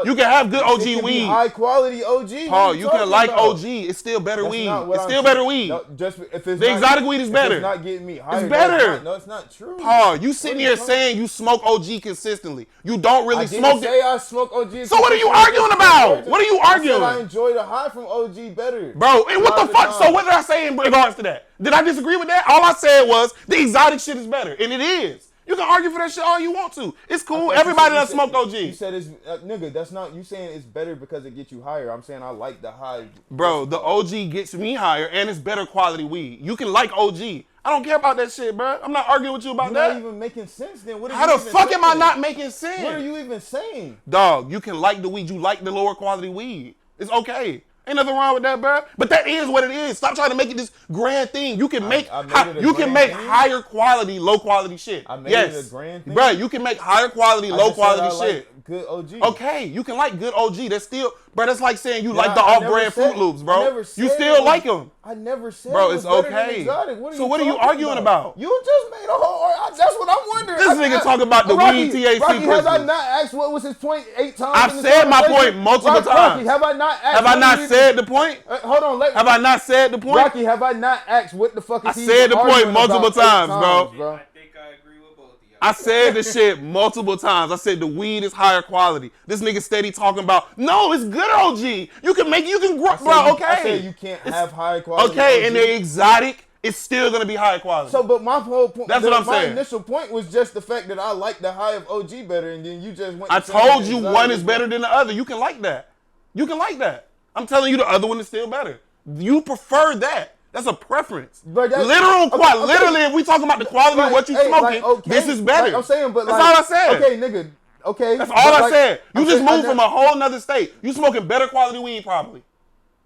You can have good OG it can weed. Be high quality OG. Paul, you can like OG. It's still better weed. It's still better weed. No, just if it's the exotic weed is better. It's not getting me higher. It's better. No, it's not true. Paul, you sitting here saying you smoke OG consistently. You don't really smoke it. I smoke OG. So what are you arguing about? What are you arguing? I enjoy the high from OG better. Bro, and what the fuck? So what did I say in regards to that? Did I disagree with that? All I said was the exotic shit is better, and it is. You can argue for that shit all you want to. It's cool. Everybody done smoked OG. You said it's nigga. That's not you saying it's better because it gets you higher. I'm saying I like the high. Bro, the OG gets me higher, and it's better quality weed. You can like OG. I don't care about that shit, bro. I'm not arguing with you about that. You're not even making sense. Then what? How the fuck am I not making sense? What are you even saying? Dog, you can like the weed. You like the lower quality weed. It's okay. Ain't nothing wrong with that, bro. But that is what it is. Stop trying to make it this grand thing. You can make higher quality, low quality shit. I made it a grand thing. Bro, you can make higher quality, low quality shit. Like good OG. Okay, you can like good OG. That's still, bro. That's like saying you like the off-brand Fruit Loops, bro. You still like them. I never said. Bro, it's okay. So what are you arguing about? You just made a whole. That's what I'm wondering. This nigga talking about the weed THC Rocky, crystals. have I not asked what was his point 8 times? I've said my point multiple times. Rocky, have I not asked? Have I not said the point? Hold on. Have I not said the point? Rocky, have I not asked what the fuck is he? I said the point multiple times, bro. I think I agree with both of y'all. I said the shit multiple times. I said the weed is higher quality. This nigga steady talking about, no, it's good OG. You can grow, bro, okay. I said you can't have high quality okay, OG. and the exotic, it's still going to be high quality. So, but my whole point, that's what I'm saying. My initial point was just the fact that I like the high of OG better, and then you just went. I told you one is better than the other. You can like that. You can like that. I'm telling you the other one is still better. You prefer that. That's a preference. Literally, if we talking about the quality of what you smoking, this is better. I'm saying, but that's all I said. Okay, nigga. Okay. That's all I said. You just moved from a whole nother state. You smoking better quality weed, probably.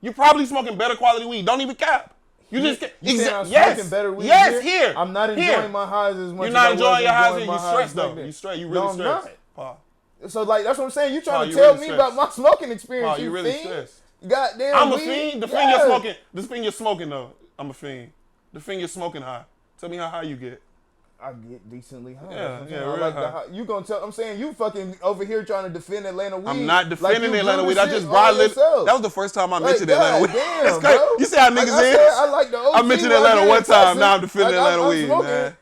You probably smoking better quality weed. Don't even cap. You just smoking better weed. Yes, here. I'm not enjoying my highs as much. You're not enjoying your highs. You stressed though. You stressed. You really stressed. So like that's what I'm saying. You trying to tell me about my smoking experience? You really stressed. Goddamn. I'm a fiend. The fiend you're smoking. The fiend you're smoking though. I'm a fiend. The fiend you're smoking high. Tell me how high you get. I get decently high. Yeah, I like the high. You gonna tell? I'm saying you fucking over here trying to defend Atlanta weed. I'm not defending Atlanta weed. I just brought it. That was the first time I mentioned Atlanta weed. Damn, bro. You see how niggas is? I like the OG. I mentioned Atlanta one time. Now I'm defending Atlanta weed, man.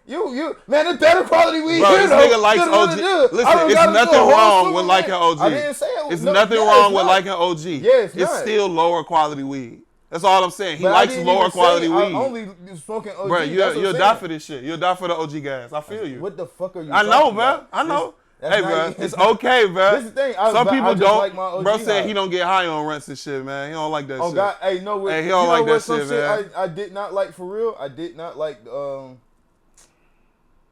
Man, it's better quality weed. Bro, this nigga likes OG. Listen, it's nothing wrong with liking OG. I didn't say it. It's nothing wrong with liking OG. Yes, it's still lower quality weed. That's all I'm saying. He likes lower quality weed. I'm only smoking OG. Bro, you'll die for this shit. You'll die for the OG gas. I feel you. What the fuck are you I know, bro. I know. Hey, bro, it's okay, bro. This is the thing. Some people don't. Like my OG bro said high. he don't get high on runts and shit, man. He don't like that shit. God, hey, no, he don't like that shit, man. I did not like for real. I did not like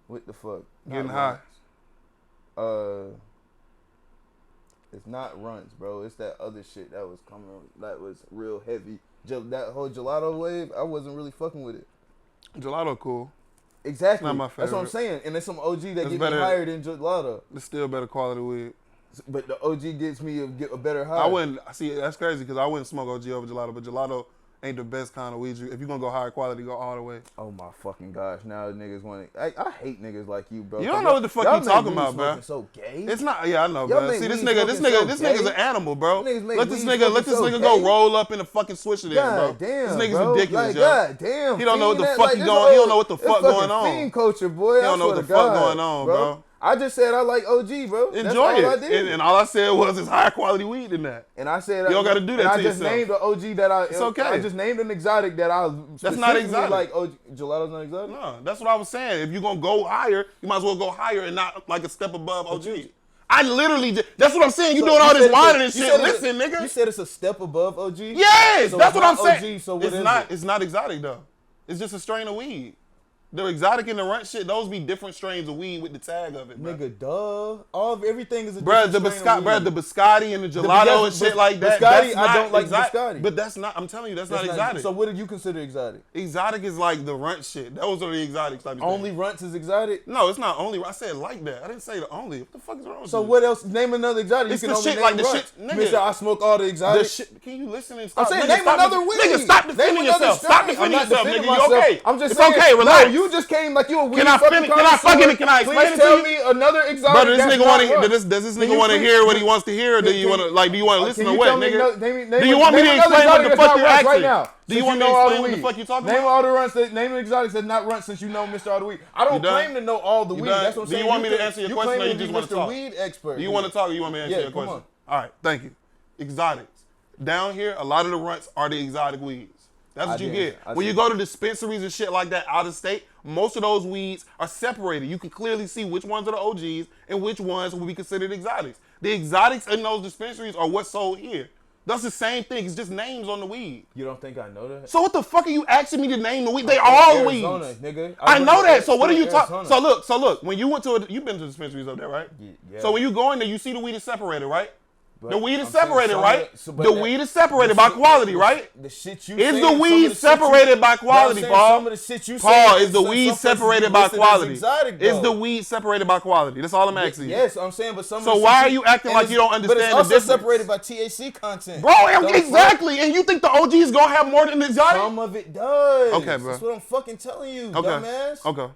what the fuck? Getting high. It's not runts, bro. It's that other shit that was coming. That was real heavy. That whole gelato wave, I wasn't really fucking with it. Gelato cool. Exactly. Not my favorite. That's what I'm saying. And there's some OG that It's get better, me higher than gelato. It's still better quality weed. But the OG gets me a better high. I wouldn't see. That's crazy because I wouldn't smoke OG over gelato, but gelato ain't the best kind of weed. If you're gonna go higher quality, go all the way. Oh my fucking gosh! Now niggas want to. I hate niggas like you, bro. You don't know what the fuck you talking about, bro. So gay. It's not. Yeah, I know, bro. See, this nigga's an animal, bro. Let this nigga go roll up in the fucking swisher there, bro. God damn, this nigga's bro. ridiculous, yo. God damn. He don't know what the fuck he going. He don't know what the fuck going on. Fiend culture, boy. He don't know what the fuck going on, bro. I just said I like OG, bro. Enjoy it. And all I said was it's higher quality weed than that. And I said you don't got to do that to yourself. I just named the OG that I. It's okay. I just named an exotic that I. That's not exotic. Like OG, gelato's not exotic. No, that's what I was saying. If you're gonna go higher, you might as well go higher and not like a step above OG. I literally just, that's what I'm saying. You doing all this whining and shit. Listen, nigga. You said it's a step above OG? Yes, so that's what I'm saying. OG, so what it's not exotic though. It's just a strain of weed. The exotic and the runt shit, those be different strains of weed with the tag of it, bro. Nigga, duh. Everything is a different strain of weed. The biscotti and the gelato and shit like that. Biscotti, I don't like biscotti. But that's not, I'm telling you, that's not exotic. So what do you consider exotic? Exotic is like the runt shit. Those are the exotics type of Only runts is exotic? No, it's not only. I said like that. I didn't say the only. What the fuck is wrong with you? So what else? Name another exotic. It's you can the only shit name like the runts. shit, nigga. Mr. I smoke all the exotics. Can you listen and stop? I'm saying name another weed. Nigga, stop defending yourself. Stop defending yourself, nigga. You okay? I'm just saying. It's okay, relax. No, you just came like you a weed. Can I explain it to you? Please tell me another exotic. Brother, this nigga want to. Does this nigga want to hear what he wants to hear, or do you want to do you want to listen to what, nigga? Do you want me to explain what the fuck you're asking? Do you want me to explain what the fuck you talking about? Name all the runts. Name the exotics that's not runts since you know Mr. All the Weed. I don't claim to know all the weed. That's what I'm saying. Do you want me to answer your question, or you just want to talk? Weed expert. Do you want to talk, or you want me to answer your question? All right, thank you. Exotics. Down here, a lot of the runts are the exotic weeds. That's what you get. When you go to dispensaries and shit like that out of state, most of those weeds are separated. You can clearly see which ones are the OGs and which ones will be considered exotics. The exotics in those dispensaries are what's sold here. That's the same thing. It's just names on the weed. You don't think I know that? So what the fuck are you asking me to name the weed? They are all weeds. Nigga. I know that. So what are you talking? So look. When you went to you've been to dispensaries up there, right? Yeah. So when you go in there, you see the weed is separated, right? But the weed is separated, right? The weed is separated by quality, right? The shit you is the weed separated by quality, Paul? Paul, is the weed separated by quality? Is the weed separated by quality? That's all I'm asking you. Yes, I'm saying, but some. So why are you acting like you don't understand the difference? But it's also separated by THC content. Bro, exactly. And you think the OG is gonna have more than the exotic? Some of it does. Okay, bro. That's what I'm fucking telling you, dumbass. Okay.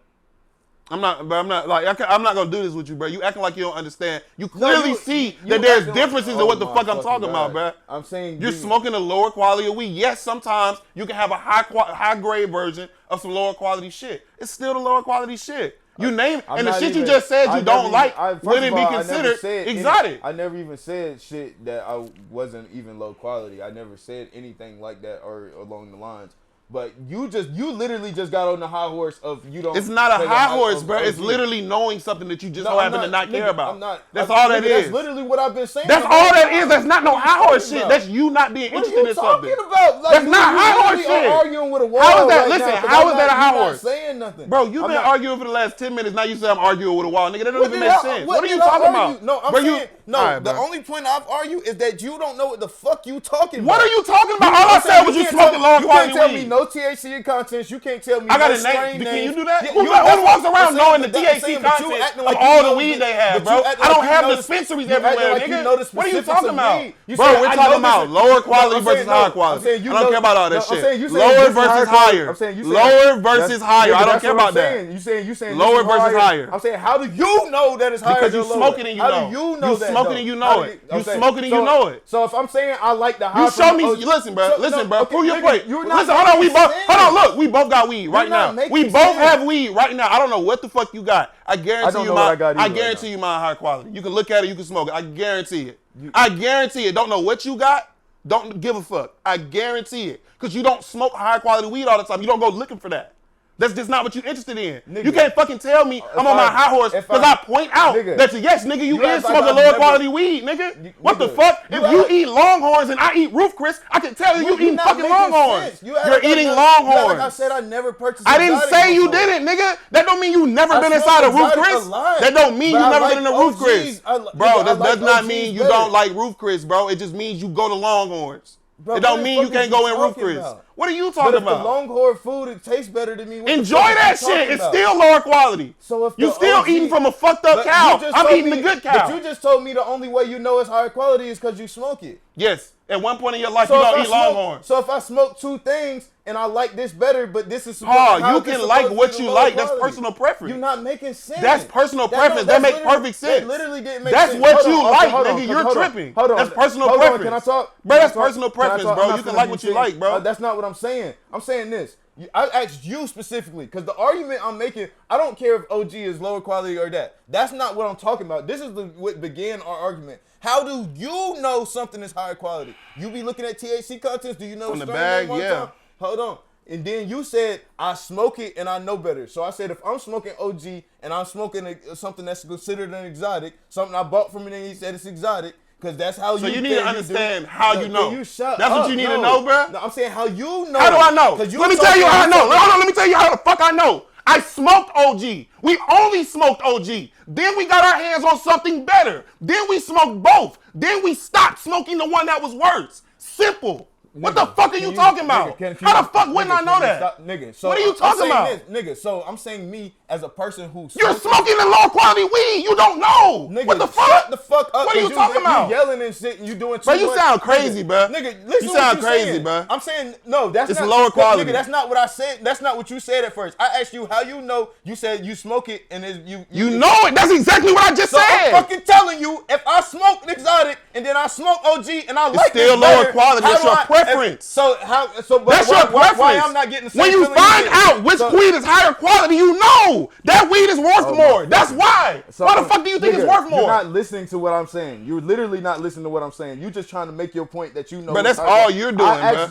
I'm not gonna do this with you, bro. You acting like you don't understand. You clearly see that there's differences in what the fuck I'm talking about, bro. I'm saying you're smoking a lower quality of weed. Yes, sometimes you can have a high grade version of some lower quality shit. It's still the lower quality shit. You name it, and the shit you just said you don't like wouldn't be considered exotic. I never even said shit that I wasn't even low quality. I never said anything like that or along the lines. But you literally just got on the high horse of you don't. It's not a high horse, bro. It's literally knowing something that you just so happen to not care about. That's all that is. That's literally what I've been saying. That's all that is. That's not no high horse shit. That's you not being interested in something. What are you talking about? That's not high horse shit. Arguing with a wall. How is that? Listen, how is that a high horse? Not saying nothing. Bro, you've been arguing for the last 10 minutes. Now you say I'm arguing with a wall, nigga. That don't even make sense. What are you talking about? No, I'm saying no. The only point I've argued is that you don't know what the fuck you talking about. What are you talking about? All I said was you smoking lower quality weed. You can't tell me no THC in contents. You can't tell me I got no a strain name. names. Can you do that? Yeah, who walks around knowing the THC content of all the weed they have, bro? I don't have dispensaries everywhere, nigga. What are you talking about? Bro, we're talking about lower quality versus high quality. I don't care about all that shit. Lower versus higher. Lower versus higher. I don't care about that. You saying lower versus higher. I'm saying, how do you know that it's higher? Because you smoking and you know. How do you know that? You smoking and you know it. You smoking and you know it. So if I'm saying I like the high, you show me. Listen, bro. Listen, bro. Prove your point. Listen, hold on. Hold on. Look, we both got weed right now. We both have weed right now. I don't know what the fuck you got. I guarantee you mine high quality. You can look at it. You can smoke it. I guarantee it. I guarantee it. Don't know what you got. Don't give a fuck. I guarantee it. Because you don't smoke high quality weed all the time. You don't go looking for that. That's just not what you're interested in. Nigga. You can't fucking tell me I'm on my high horse because I point out that yes, nigga, you is smoking lower quality weed, nigga. What the fuck? If you eat Longhorns and I eat Roof Chris, I can tell you eating fucking Longhorns. You're eating Longhorns. Like I said, I never purchased. I didn't say you didn't, nigga. That don't mean you never been inside a Roof Chris. That don't mean you never been in a Roof Chris. Bro, that does not mean you don't like Roof Chris, bro. It just means you go to Longhorns. Bro, it don't mean you can't go in Roof Chris. What are you talking about? But if the Longhorn food, it tastes better than me. Enjoy that shit. It's still lower quality. So if you still eating from a fucked up cow, I'm eating the good cow. But you just told me the only way you know it's higher quality is because you smoke it. Yes. At one point in your life, you don't eat Longhorn. So if I smoke two things and I like this better, but this is you can like what you like. That's personal preference. You're not making sense. That's personal preference. That makes perfect sense. That literally didn't make sense. That's what you like, nigga. You're tripping. Hold on. That's personal preference. Can I talk? Bro, that's personal preference, bro. You can like what you like, bro. That's not what I'm saying. I'm saying this. I asked you specifically because the argument I'm making, I don't care if OG is lower quality or that. That's not what I'm talking about. This is what began our argument. How do you know something is higher quality? You be looking at THC contents. Do you know on the bag? Yeah. Hold on. And then you said, I smoke it and I know better. So I said, if I'm smoking OG and I'm smoking something that's considered an exotic, something I bought from it and he said it's exotic, because that's how so you need to understand how you know. That's what you need to know, bro. No, I'm saying how you know. How do I know? Let me tell you how I know. Hold on, let me tell you how the fuck I know. I smoked OG. We only smoked OG. Then we got our hands on something better. Then we smoked both. Then we stopped smoking the one that was worse. Simple. What the fuck are you talking about? How the fuck wouldn't I know that? Nigga, so what are you talking about? Nigga, so I'm saying me as a person who you're smoking the low quality weed. You don't know. Nigga, what the fuck? Shut the fuck up. What are you talking about? You yelling and shit and you doing too much. Bro, you sound crazy, bro. Nigga, listen you sound what crazy, saying. Bro. I'm saying no. That's it's not lower quality. Nigga, that's not what I said. That's not what you said at first. I asked you how you know. You said you smoke it and you know it. That's exactly what I just said. I'm fucking telling you, if I smoke exotic and then I smoke OG and I like still lower quality. That's your preference. So how? So that's your preference. Why I'm not getting the same when you find out which weed is higher quality, you know that weed is worth more. That's why. So, why the fuck do you think it's worth more? You're not listening to what I'm saying. You're literally not listening to what I'm saying. You're just trying to make your point that you know. But that's all you're doing, I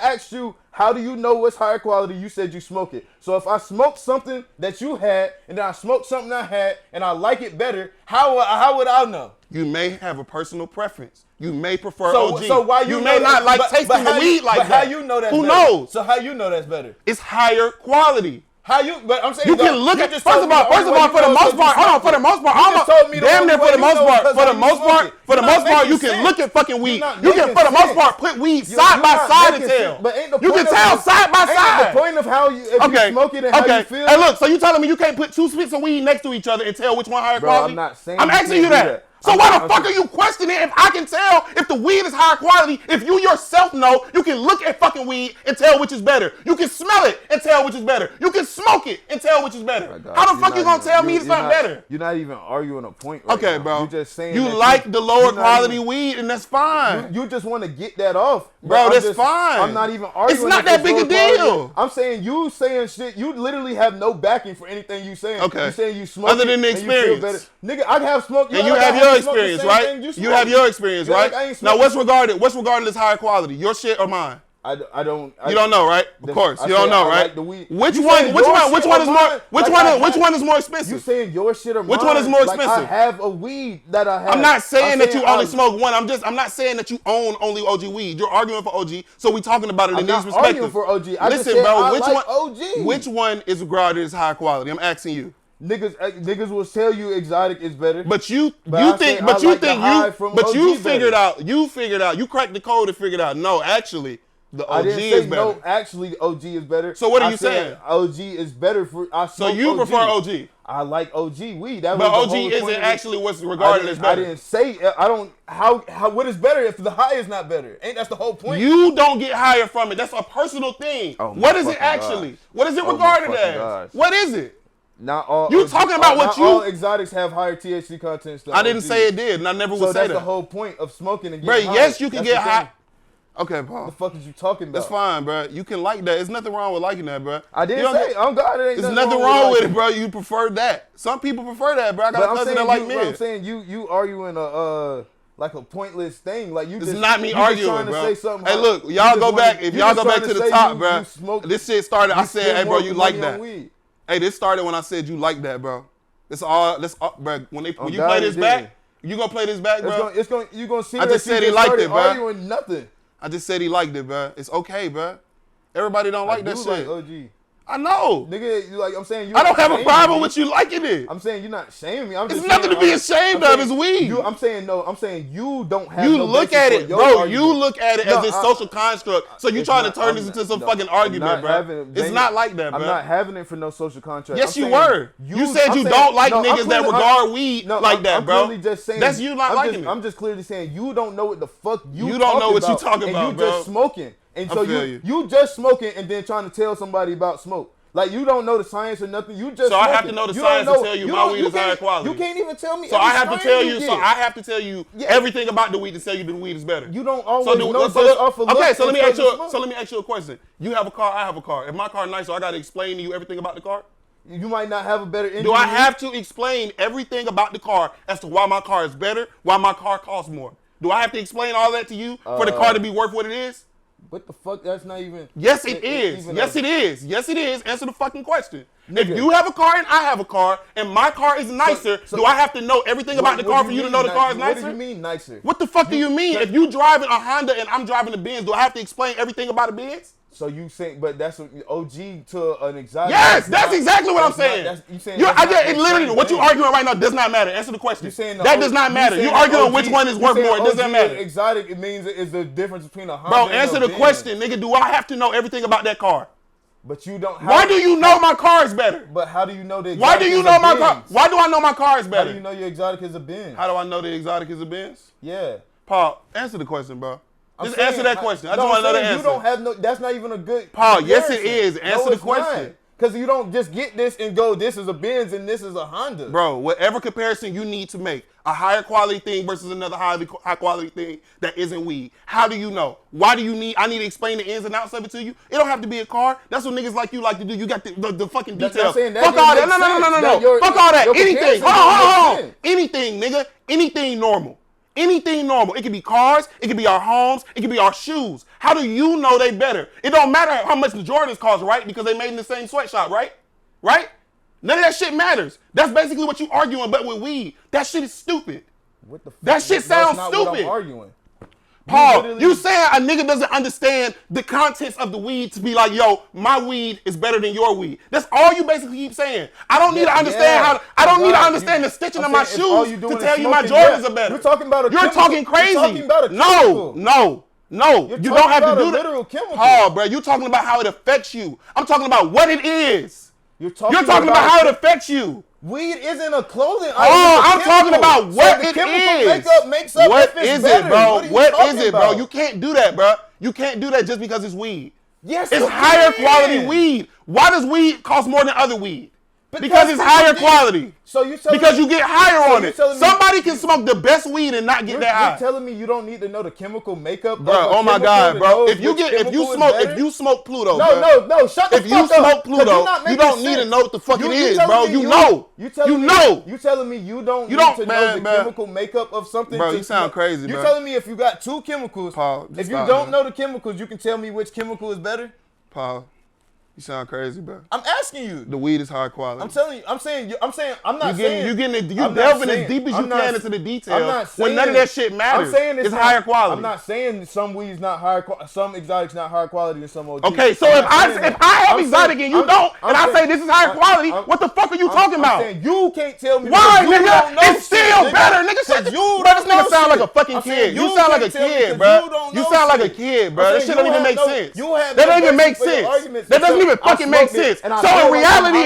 asked you, how do you know what's higher quality? You said you smoke it. So if I smoke something that you had, and then I smoke something I had, and I like it better, how would I know? You may have a personal preference. You may prefer OG. So why you may not like tasting the weed like that. But how you know that's better? Who knows? So how you know that's better? It's higher quality. How you? But I'm saying you can look at. First of all, for the most part, hold on. For the most part, damn near for the most part, you can look at fucking weed. You can, for the most part, put weed side by side and tell. You can tell side by side. The point of how you you smoke it and how you feel. Hey, look. So you telling me you can't put two spits of weed next to each other and tell which one higher quality? I'm not saying. I'm asking you that. So why the fuck are you questioning if I can tell if the weed is higher quality? If you yourself know, you can look at fucking weed and tell which is better. You can smell it and tell which is better. You can smoke it and tell which is better. How the fuck you gonna tell me it's not better? You're not even arguing a point right now. Bro. You're just saying you like the lower quality weed and that's fine. You just want to get that off. Bro, that's fine. I'm not even arguing. It's not that big a deal. I'm saying you saying shit. You literally have no backing for anything you saying. Okay. You saying you smoke other than the experience. Nigga, I have smoked. And you have your experience, right? You have your experience, right? Now, what's regarded as higher quality? Your shit or mine? I don't. You don't know, right? Of course, you don't know, right? Which one is more expensive? You saying your shit or mine? Which one is more expensive? I have a weed that I have. I'm not saying that you only smoke one. I'm not saying that you own only OG weed. You're arguing for OG, so we talking about it in these perspectives. I'm not arguing for OG. Listen, bro, OG. Which one is regarded as high quality? I'm asking you. Niggas will tell you exotic is better. But you figured out, you cracked the code and figured out, no, actually, the OG is better. No, actually, OG is better. So what are you saying? OG is better for, so you prefer OG? I like OG weed. But OG isn't actually what's regarded as better. I didn't say, what is better if the high is not better? Ain't that's the whole point? You don't get higher from it. That's a personal thing. What is it actually? What is it regarded as? What is it? Not all. You talking about what you? All exotics have higher THC contents than I didn't OG. say it did, and I never would say that. So that's the whole point of smoking and getting high. Yes, you can get high. Okay, Paul. What the fuck is you talking about? That's fine, bro. You can like that. There's nothing wrong with liking that, bro. I didn't say. I'm God. There's nothing wrong with it, bro. You prefer that. Some people prefer that, bro. I got a cousin that like me. I'm saying you arguing like a pointless thing. Like you This just is not me you arguing, just trying bro. to say something. Hey, look, y'all go back. If y'all go back to the top, bro. This shit started. I said, hey, bro, you like that? Hey, this started when I said you like that, bro. It's all, bro. When you play this back, you gonna play this back, bro? You gonna see. I just said he liked it, bro. Arguing nothing. I just said he liked it, bro. It's okay, bro. Everybody don't like that shit. Like OG. I know. Nigga, I'm saying I don't have a problem with you liking it. I'm saying you're not shaming me. It's nothing to be ashamed of. It's weed. I'm saying you don't have. You no look at it, bro. argument. You look at it as this social construct. So you trying to turn this into some fucking argument, bro. It's not like that, bro. I'm not having it for no social contract. Yes, you were. You said you don't like niggas that regard weed like that, bro. I'm just saying. That's you not liking it. I'm just clearly saying you don't know what the fuck you don't know what you talking about, and you just smoking. And so you just smoking and then trying to tell somebody about smoke. Like, you don't know the science or nothing. You just. So I have to know the science to tell you my weed is higher quality. You can't even tell me. So I have to tell you. So I have to tell you everything about the weed to tell you the weed is better. You don't always know. Okay, so let me ask you. So let me ask you a question. You have a car. I have a car. If my car is nicer, I got to explain to you everything about the car. You might not have a better engine. Do I have to explain everything about the car as to why my car is better, why my car costs more? Do I have to explain all that to you for the car to be worth what it is? What the fuck? That's not even. Yes, it is. Yes, it is. Yes, it is. Answer the fucking question. Nigga. If you have a car and I have a car and my car is nicer, do I have to know everything about the car for you to know the car is nicer? What do you mean nicer? What the fuck do you mean? If you driving a Honda and I'm driving a Benz, do I have to explain everything about a Benz? So you saying, but that's OG to an exotic. Yes, that's exactly what I'm saying. You saying literally what you arguing right now does not matter. Answer the question. That does not matter. You arguing which one is worth more. It doesn't matter. Exotic, it means is the difference between a Honda. Bro, answer the question, nigga. Do I have to know everything about that car? But you don't. Why do you know my car is better? But how do you know the? Why do you know my car? Why do I know my car is better? How do you know your exotic is a Benz? How do I know the exotic is a Benz? Yeah. Paul, answer the question, bro. Just answer that question. I just want to know the answer. You don't have no. That's not even a good. Paul, yes it is. Answer the question. Because you don't just get this and go, this is a Benz and this is a Honda. Bro, whatever comparison you need to make a higher quality thing versus another high quality thing that isn't weed. How do you know? Why do you need? I need to explain the ins and outs of it to you. It don't have to be a car. That's what niggas like you like to do. You got the fucking details. Fuck all that. No. Fuck all that. Anything. Hold on. Anything, nigga. Anything normal. Anything normal. It could be cars. It could be our homes. It could be our shoes. How do you know they better? It don't matter how much the Jordans cost, right? Because they made in the same sweatshop, right? Right? None of that shit matters. That's basically what you arguing, but with weed. That shit is stupid. What the fuck? That shit sounds stupid. What I'm arguing. Paul, you saying a nigga doesn't understand the contents of the weed to be like, yo, my weed is better than your weed. That's all you basically keep saying. I don't need to understand I don't need to understand the stitching of my shoes to tell you my Jordans are better. You're talking about You're talking crazy. You're talking about a chemical. No. You don't have to do that. Literal chemical. Paul, bro, you're talking about how it affects you. I'm talking about what it is. You're talking about how it affects you. Weed isn't a clothing item. Oh, I'm talking about what it is. Makeup makes up what is it, bro? What is it, bro? You can't do that, bro. You can't do that just because it's weed. Yes, it's higher quality weed. Why does weed cost more than other weed? Because it's higher quality. So you telling because you get higher on it. Somebody can smoke the best weed and not get that high. You're telling me you don't need to know the chemical makeup, bro? Oh my God, bro! If you smoke Pluto, no, shut the fuck up. If you smoke Pluto, you don't need to know what the fuck it is, bro. You know. You telling me you don't need to know the chemical makeup of something? Bro, you sound crazy, bro. You're telling me if you got two chemicals, if you don't know the chemicals, you can tell me which chemical is better? Paul. You sound crazy, bro. I'm asking you. The weed is high quality. I'm telling you. I'm saying. I'm not saying. You delving as deep as you can into the details. I'm not saying, when none of that shit matters. I'm saying it's higher quality. I'm not saying some weed's not higher quality. Some exotics not higher quality than some OG. Okay, so if I have exotic and you don't, and I say this is higher quality, what the fuck are you talking about? I'm saying you can't tell me. Why, nigga? It's still better, nigga. Bro, this nigga sound like a fucking kid. You sound like a kid, bro. You sound like a kid, bro. That shit don't even make sense. That don't even make sense. That doesn't even fucking make sense. So in reality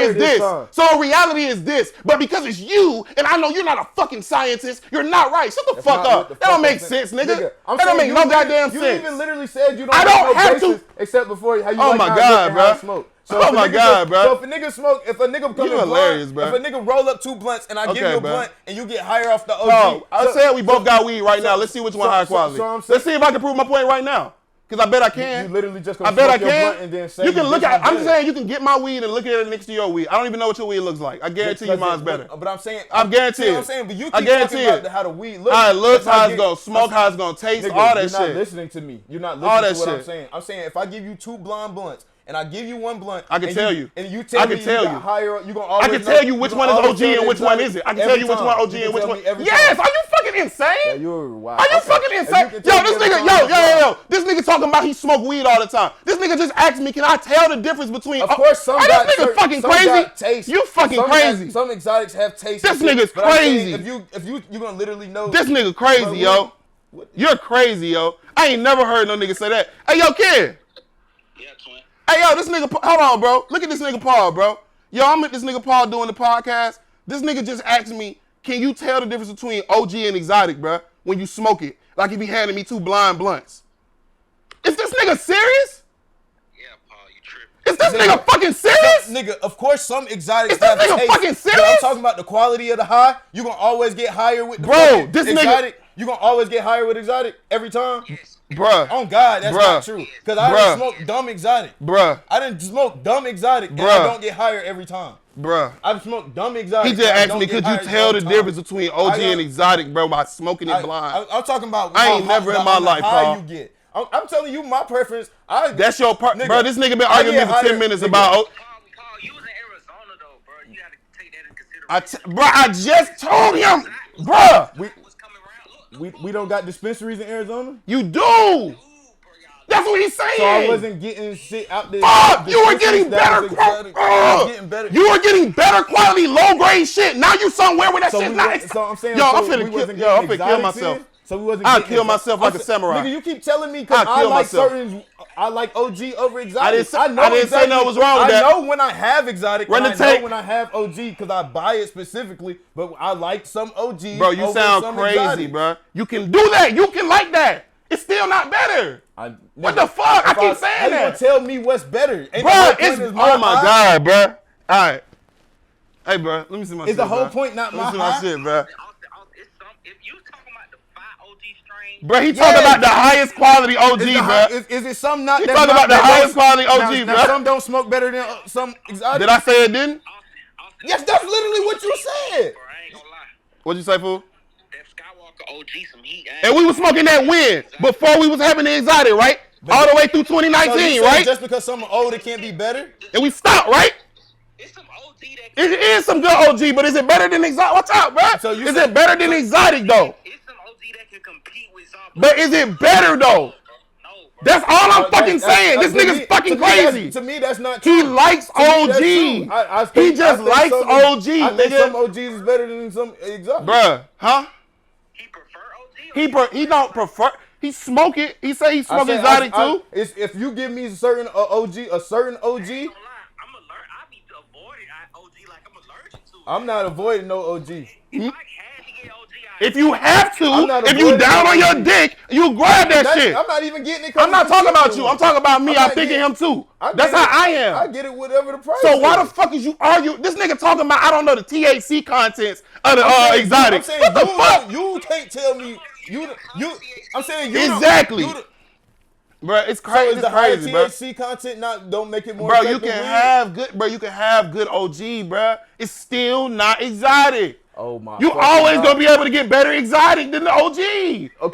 is this. But because it's you, and I know you're not a fucking scientist, you're not right. Shut the fuck up. That don't make sense, nigga. That don't make no goddamn sense. You even literally said you don't have to. Except before how you like how smoke. So bro. So if a nigga smoke, if a nigga come in blunt, if a nigga roll up 2 blunts and I give you a blunt and you get higher off the OG. I said we both got weed right now. Let's see which one higher quality. Let's see if I can prove my point right now. Because I bet I can. You literally just I bet I can. Blunt and then say you can look at. I'm better. saying you can get my weed and look at it next to your weed. I don't even know what your weed looks like. I guarantee you mine's better. But I'm saying, I'm guaranteed. I'm saying, but you keep talking about how the weed looks. How it looks, how it's gonna smoke, how it's gonna taste, nigga, all that shit. You're not listening to me. You're not listening to what I'm saying. I'm saying if I give you 2 blonde blunts and I give you 1 blunt, I can tell you. And you tell me you got higher, you gonna always. I can tell you which one is OG and which one isn't. I can tell you which one OG and which one. Yes, are you fucking insane? Yeah, you're wild. Are you fucking insane? Yo, this nigga, yo, this nigga talking about he smoke weed all the time. This nigga just asked me, can I tell the difference between? Of course, some got this nigga fucking crazy. Taste. You fucking crazy. Some exotics have taste. This nigga's crazy. If you gonna literally know. This nigga crazy, yo. You're crazy, yo. I ain't never heard no nigga say that. Hey, yo, kid. Yeah, twin. Hey, yo, this nigga, hold on, bro. Look at this nigga Paul, bro. Yo, I'm with this nigga Paul doing the podcast. This nigga just asked me, can you tell the difference between OG and exotic, bro, when you smoke it? Like if he handed me 2 blind blunts. Is this nigga serious? Yeah, Paul, you tripping. Is this nigga fucking serious? Nigga, of course some exotics Is this have nigga taste. fucking serious? But I'm talking about the quality of the high. You gonna always get higher with the Bro, this exotic. nigga. You gonna always get higher with exotic every time? Yes. Bruh. On God, that's not true. Because I didn't smoke dumb exotic. Bruh. I didn't smoke dumb exotic and I don't get higher every time. Bruh. I've smoked dumb exotic. He just asked me, could you tell the difference between OG and exotic, bro, by smoking it blind? I'm talking about I ain't never in my life, how Paul. you get. I'm telling you my preference. That's your part. Bro, this nigga been arguing with me for 10 minutes about... Paul, you was in Arizona, though, bro. You got to take that into consideration. Bro, I just told him. Bruh. We don't got dispensaries in Arizona? You do. That's what he's saying. So I wasn't getting shit out there. Fuck, you were getting better. You were getting better quality, low grade shit. Now you somewhere where that shit's not. So I'm saying, yo, I'm finna kill myself. So we wasn't. I'll kill myself like a samurai. Nigga, you keep telling me because I like certain. I like OG over exotic. I didn't say no was wrong with that. I know when I have exotic. Run the tape. I know tape. when I have OG because I buy it specifically. But I like some OG. Bro, you sound crazy, exotic. bro. You can do that. You can like that. It's still not better. What the fuck? I keep saying that. How you gonna tell me what's better? Bro, it's oh my god, bro. All right. Hey, bro, let me see my shit. Is the whole point not my high? Let me see my shit, bro. If you talking about the 5 OG strain, bro, he talking about the highest quality OG, bro. Is it some not? He talking about the highest quality OG, bro. Now some don't smoke better than some exotic. Did I say it didn't? Yes, that's literally what you said. bro, I ain't gonna lie. What'd you say, fool? That Skywalker OG some heat. And we was smoking that when? Before we was having the exotic, right? All the way through 2019, right? Just because something old, it can't be better? And we stopped, right? It's some OG that It is some good OG, but is it better than exotic? Watch out, bro. So is it better than exotic, though? It's some OG that can compete with Zombie. But is it better, though? No, bro. That's all I'm fucking saying. This nigga's fucking crazy. To me, that's not true. He likes OG. He just likes OG, I think some nigga. OGs is better than some exotic. Bruh, huh? He prefer OG? He don't prefer. He smoke it. He say he smoke exotic too. If you give me a certain OG, I be avoiding OG like I'm allergic to it. I'm not avoiding no OG. If I had to get OG, If you have to, not if you avoiding down on OG. your dick, you grab that shit. I'm not even getting it. I'm not talking about you. I'm talking about me. I'm thinking him too. That's how I am. I get it whatever the price. So why the fuck is you arguing? This nigga talking about I don't know the THC contents of the exotic. I'm saying What the fuck? You can't tell me you. I'm saying you Exactly. Bro, it's So crazy. is the higher THC content don't make it more? Bro, you can have good. Bro, you can have good OG, bro. It's still not exotic. Oh my. You always gonna be able to get better exotic than the OG.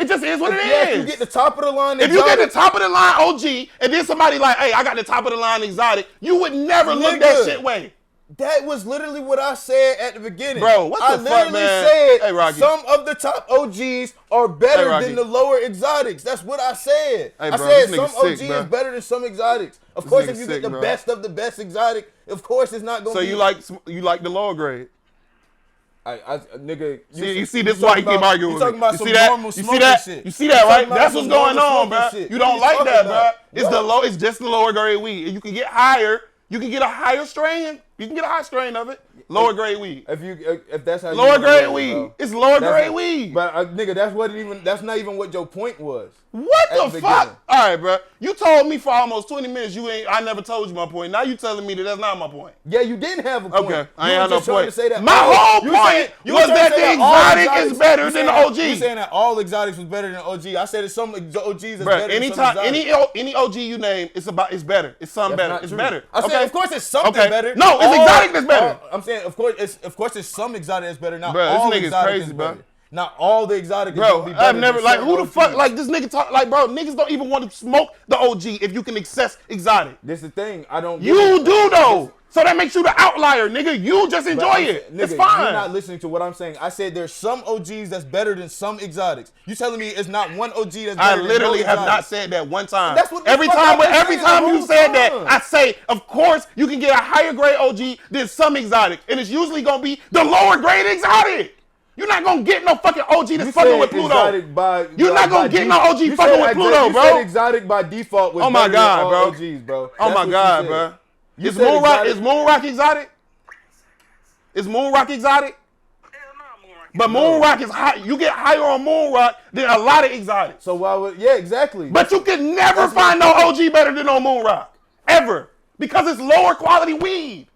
It just is what it is. If you get the top of the line, if you get the top of the line OG, and then somebody like, hey, I got the top of the line exotic, you would never look that shit way. That was literally what I said at the beginning. Bro, what the fuck, man? I literally said Hey, Rocky. some of the top OGs are better Rocky. than the lower exotics. That's what I said. Hey, I bro, said this some nigga OG sick, bro. is better than some exotics. Of This course, nigga if you sick, get the bro. best of the best exotic, of course it's not going So to be. you like the lower grade? Nigga, You see, this is why he keep arguing with me. You talking about You some see that? normal You see smoking that? shit. You see that, You right? talking about That's some what's going normal on, bro. smoking shit. You What don't you like talking that, bro. about? It's the low. It's just the lower grade weed. And you can get higher. You can get a higher strain. You can get a high strain of it. Lower grade weed. If that's how you lower grade weed, weed. It's lower grade weed. But nigga, that's not even what your point was. What the fuck? All right, bro. You told me for almost 20 minutes I never told you my point. Now you telling me that's not my point. Yeah, you didn't have a point. Okay, I ain't have no point. To say that my whole point was that the exotic is better than the OG. You saying that all exotics was better than OG. I said it's some OGs that's better than some exotics. Any OG you name, it's better. It's something better. It's better. I said, of course it's something better. No, it's exotic that's better. I'm saying, of course it's some exotic that's better. Not bro, all this nigga's exotic crazy, is bro. better. Not all the exotic bro, is gonna be better. I've never than like some who the OG. fuck like this nigga talk like bro. Niggas don't even want to smoke the OG if you can access exotic. This is the thing. I don't. You do though. So that makes you the outlier, nigga. You just enjoy it. Nigga, it's fine. You're not listening to what I'm saying. I said there's some OGs that's better than some exotics. You telling me it's not one OG that's better I than literally no have exotic. not said that one time. That's what every time you said that, I say, of course, you can get a higher grade OG than some exotic. And it's usually gonna be the lower grade exotic. You're not gonna get no fucking OG that's fucking with Pluto. You're not gonna get no OG fucking with Pluto, bro. You said exotic by default was better than all OGs, bro. Oh my God, bro. Is Moonrock exotic? Is Moonrock exotic? But Moonrock is high. You get higher on Moonrock than a lot of exotics. So why would? Yeah, exactly. But you can never find no OG better than no Moonrock ever because it's lower quality weed.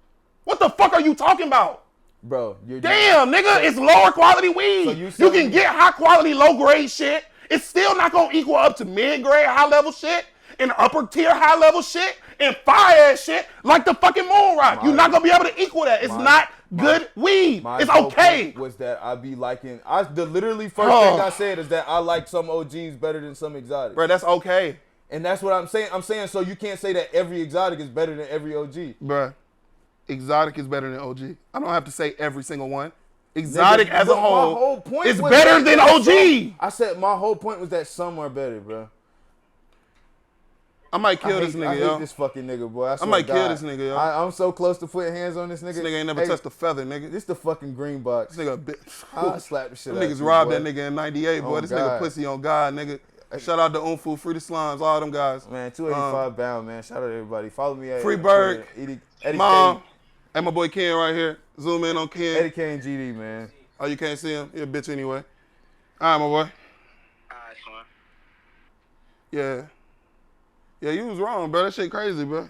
What the fuck are you talking about, bro? Damn, nigga, it's lower quality weed. So you can get high quality, low grade shit. It's still not gonna equal up to mid grade, high level shit and upper tier, high level shit and fire ass shit like the fucking Moonrock. You're not gonna be able to equal that. It's not good weed. It's okay. Was that I be liking? The literally first thing I said is that I like some OGs better than some exotics. Bro, that's okay. And that's what I'm saying. I'm saying so you can't say that every exotic is better than every OG. Bro, exotic is better than OG. I don't have to say every single one. Exotic as a whole is better than OG. I said my whole point was that some are better, bro. I might kill this nigga, yo. I hate this fucking nigga, boy. I might kill this nigga, yo. I'm so close to putting hands on this nigga. This nigga ain't never touched a feather, nigga. This the fucking green box. This nigga a bitch. I'll slap the shit out of you, niggas robbed boy. that nigga in 98, boy. This nigga pussy on God, nigga. Shout out to Unfu, Free the Slimes, all them guys. Man, 285 bound, man. Shout out to everybody. Follow me at Free Berg, Eddie Mom, K. and my boy Ken right here. Zoom in on Ken. Eddie K and GD, man. Oh, you can't see him? He a bitch anyway. All right, my boy. All right, son. Yeah. Yeah, you was wrong, bro. That shit crazy, bro.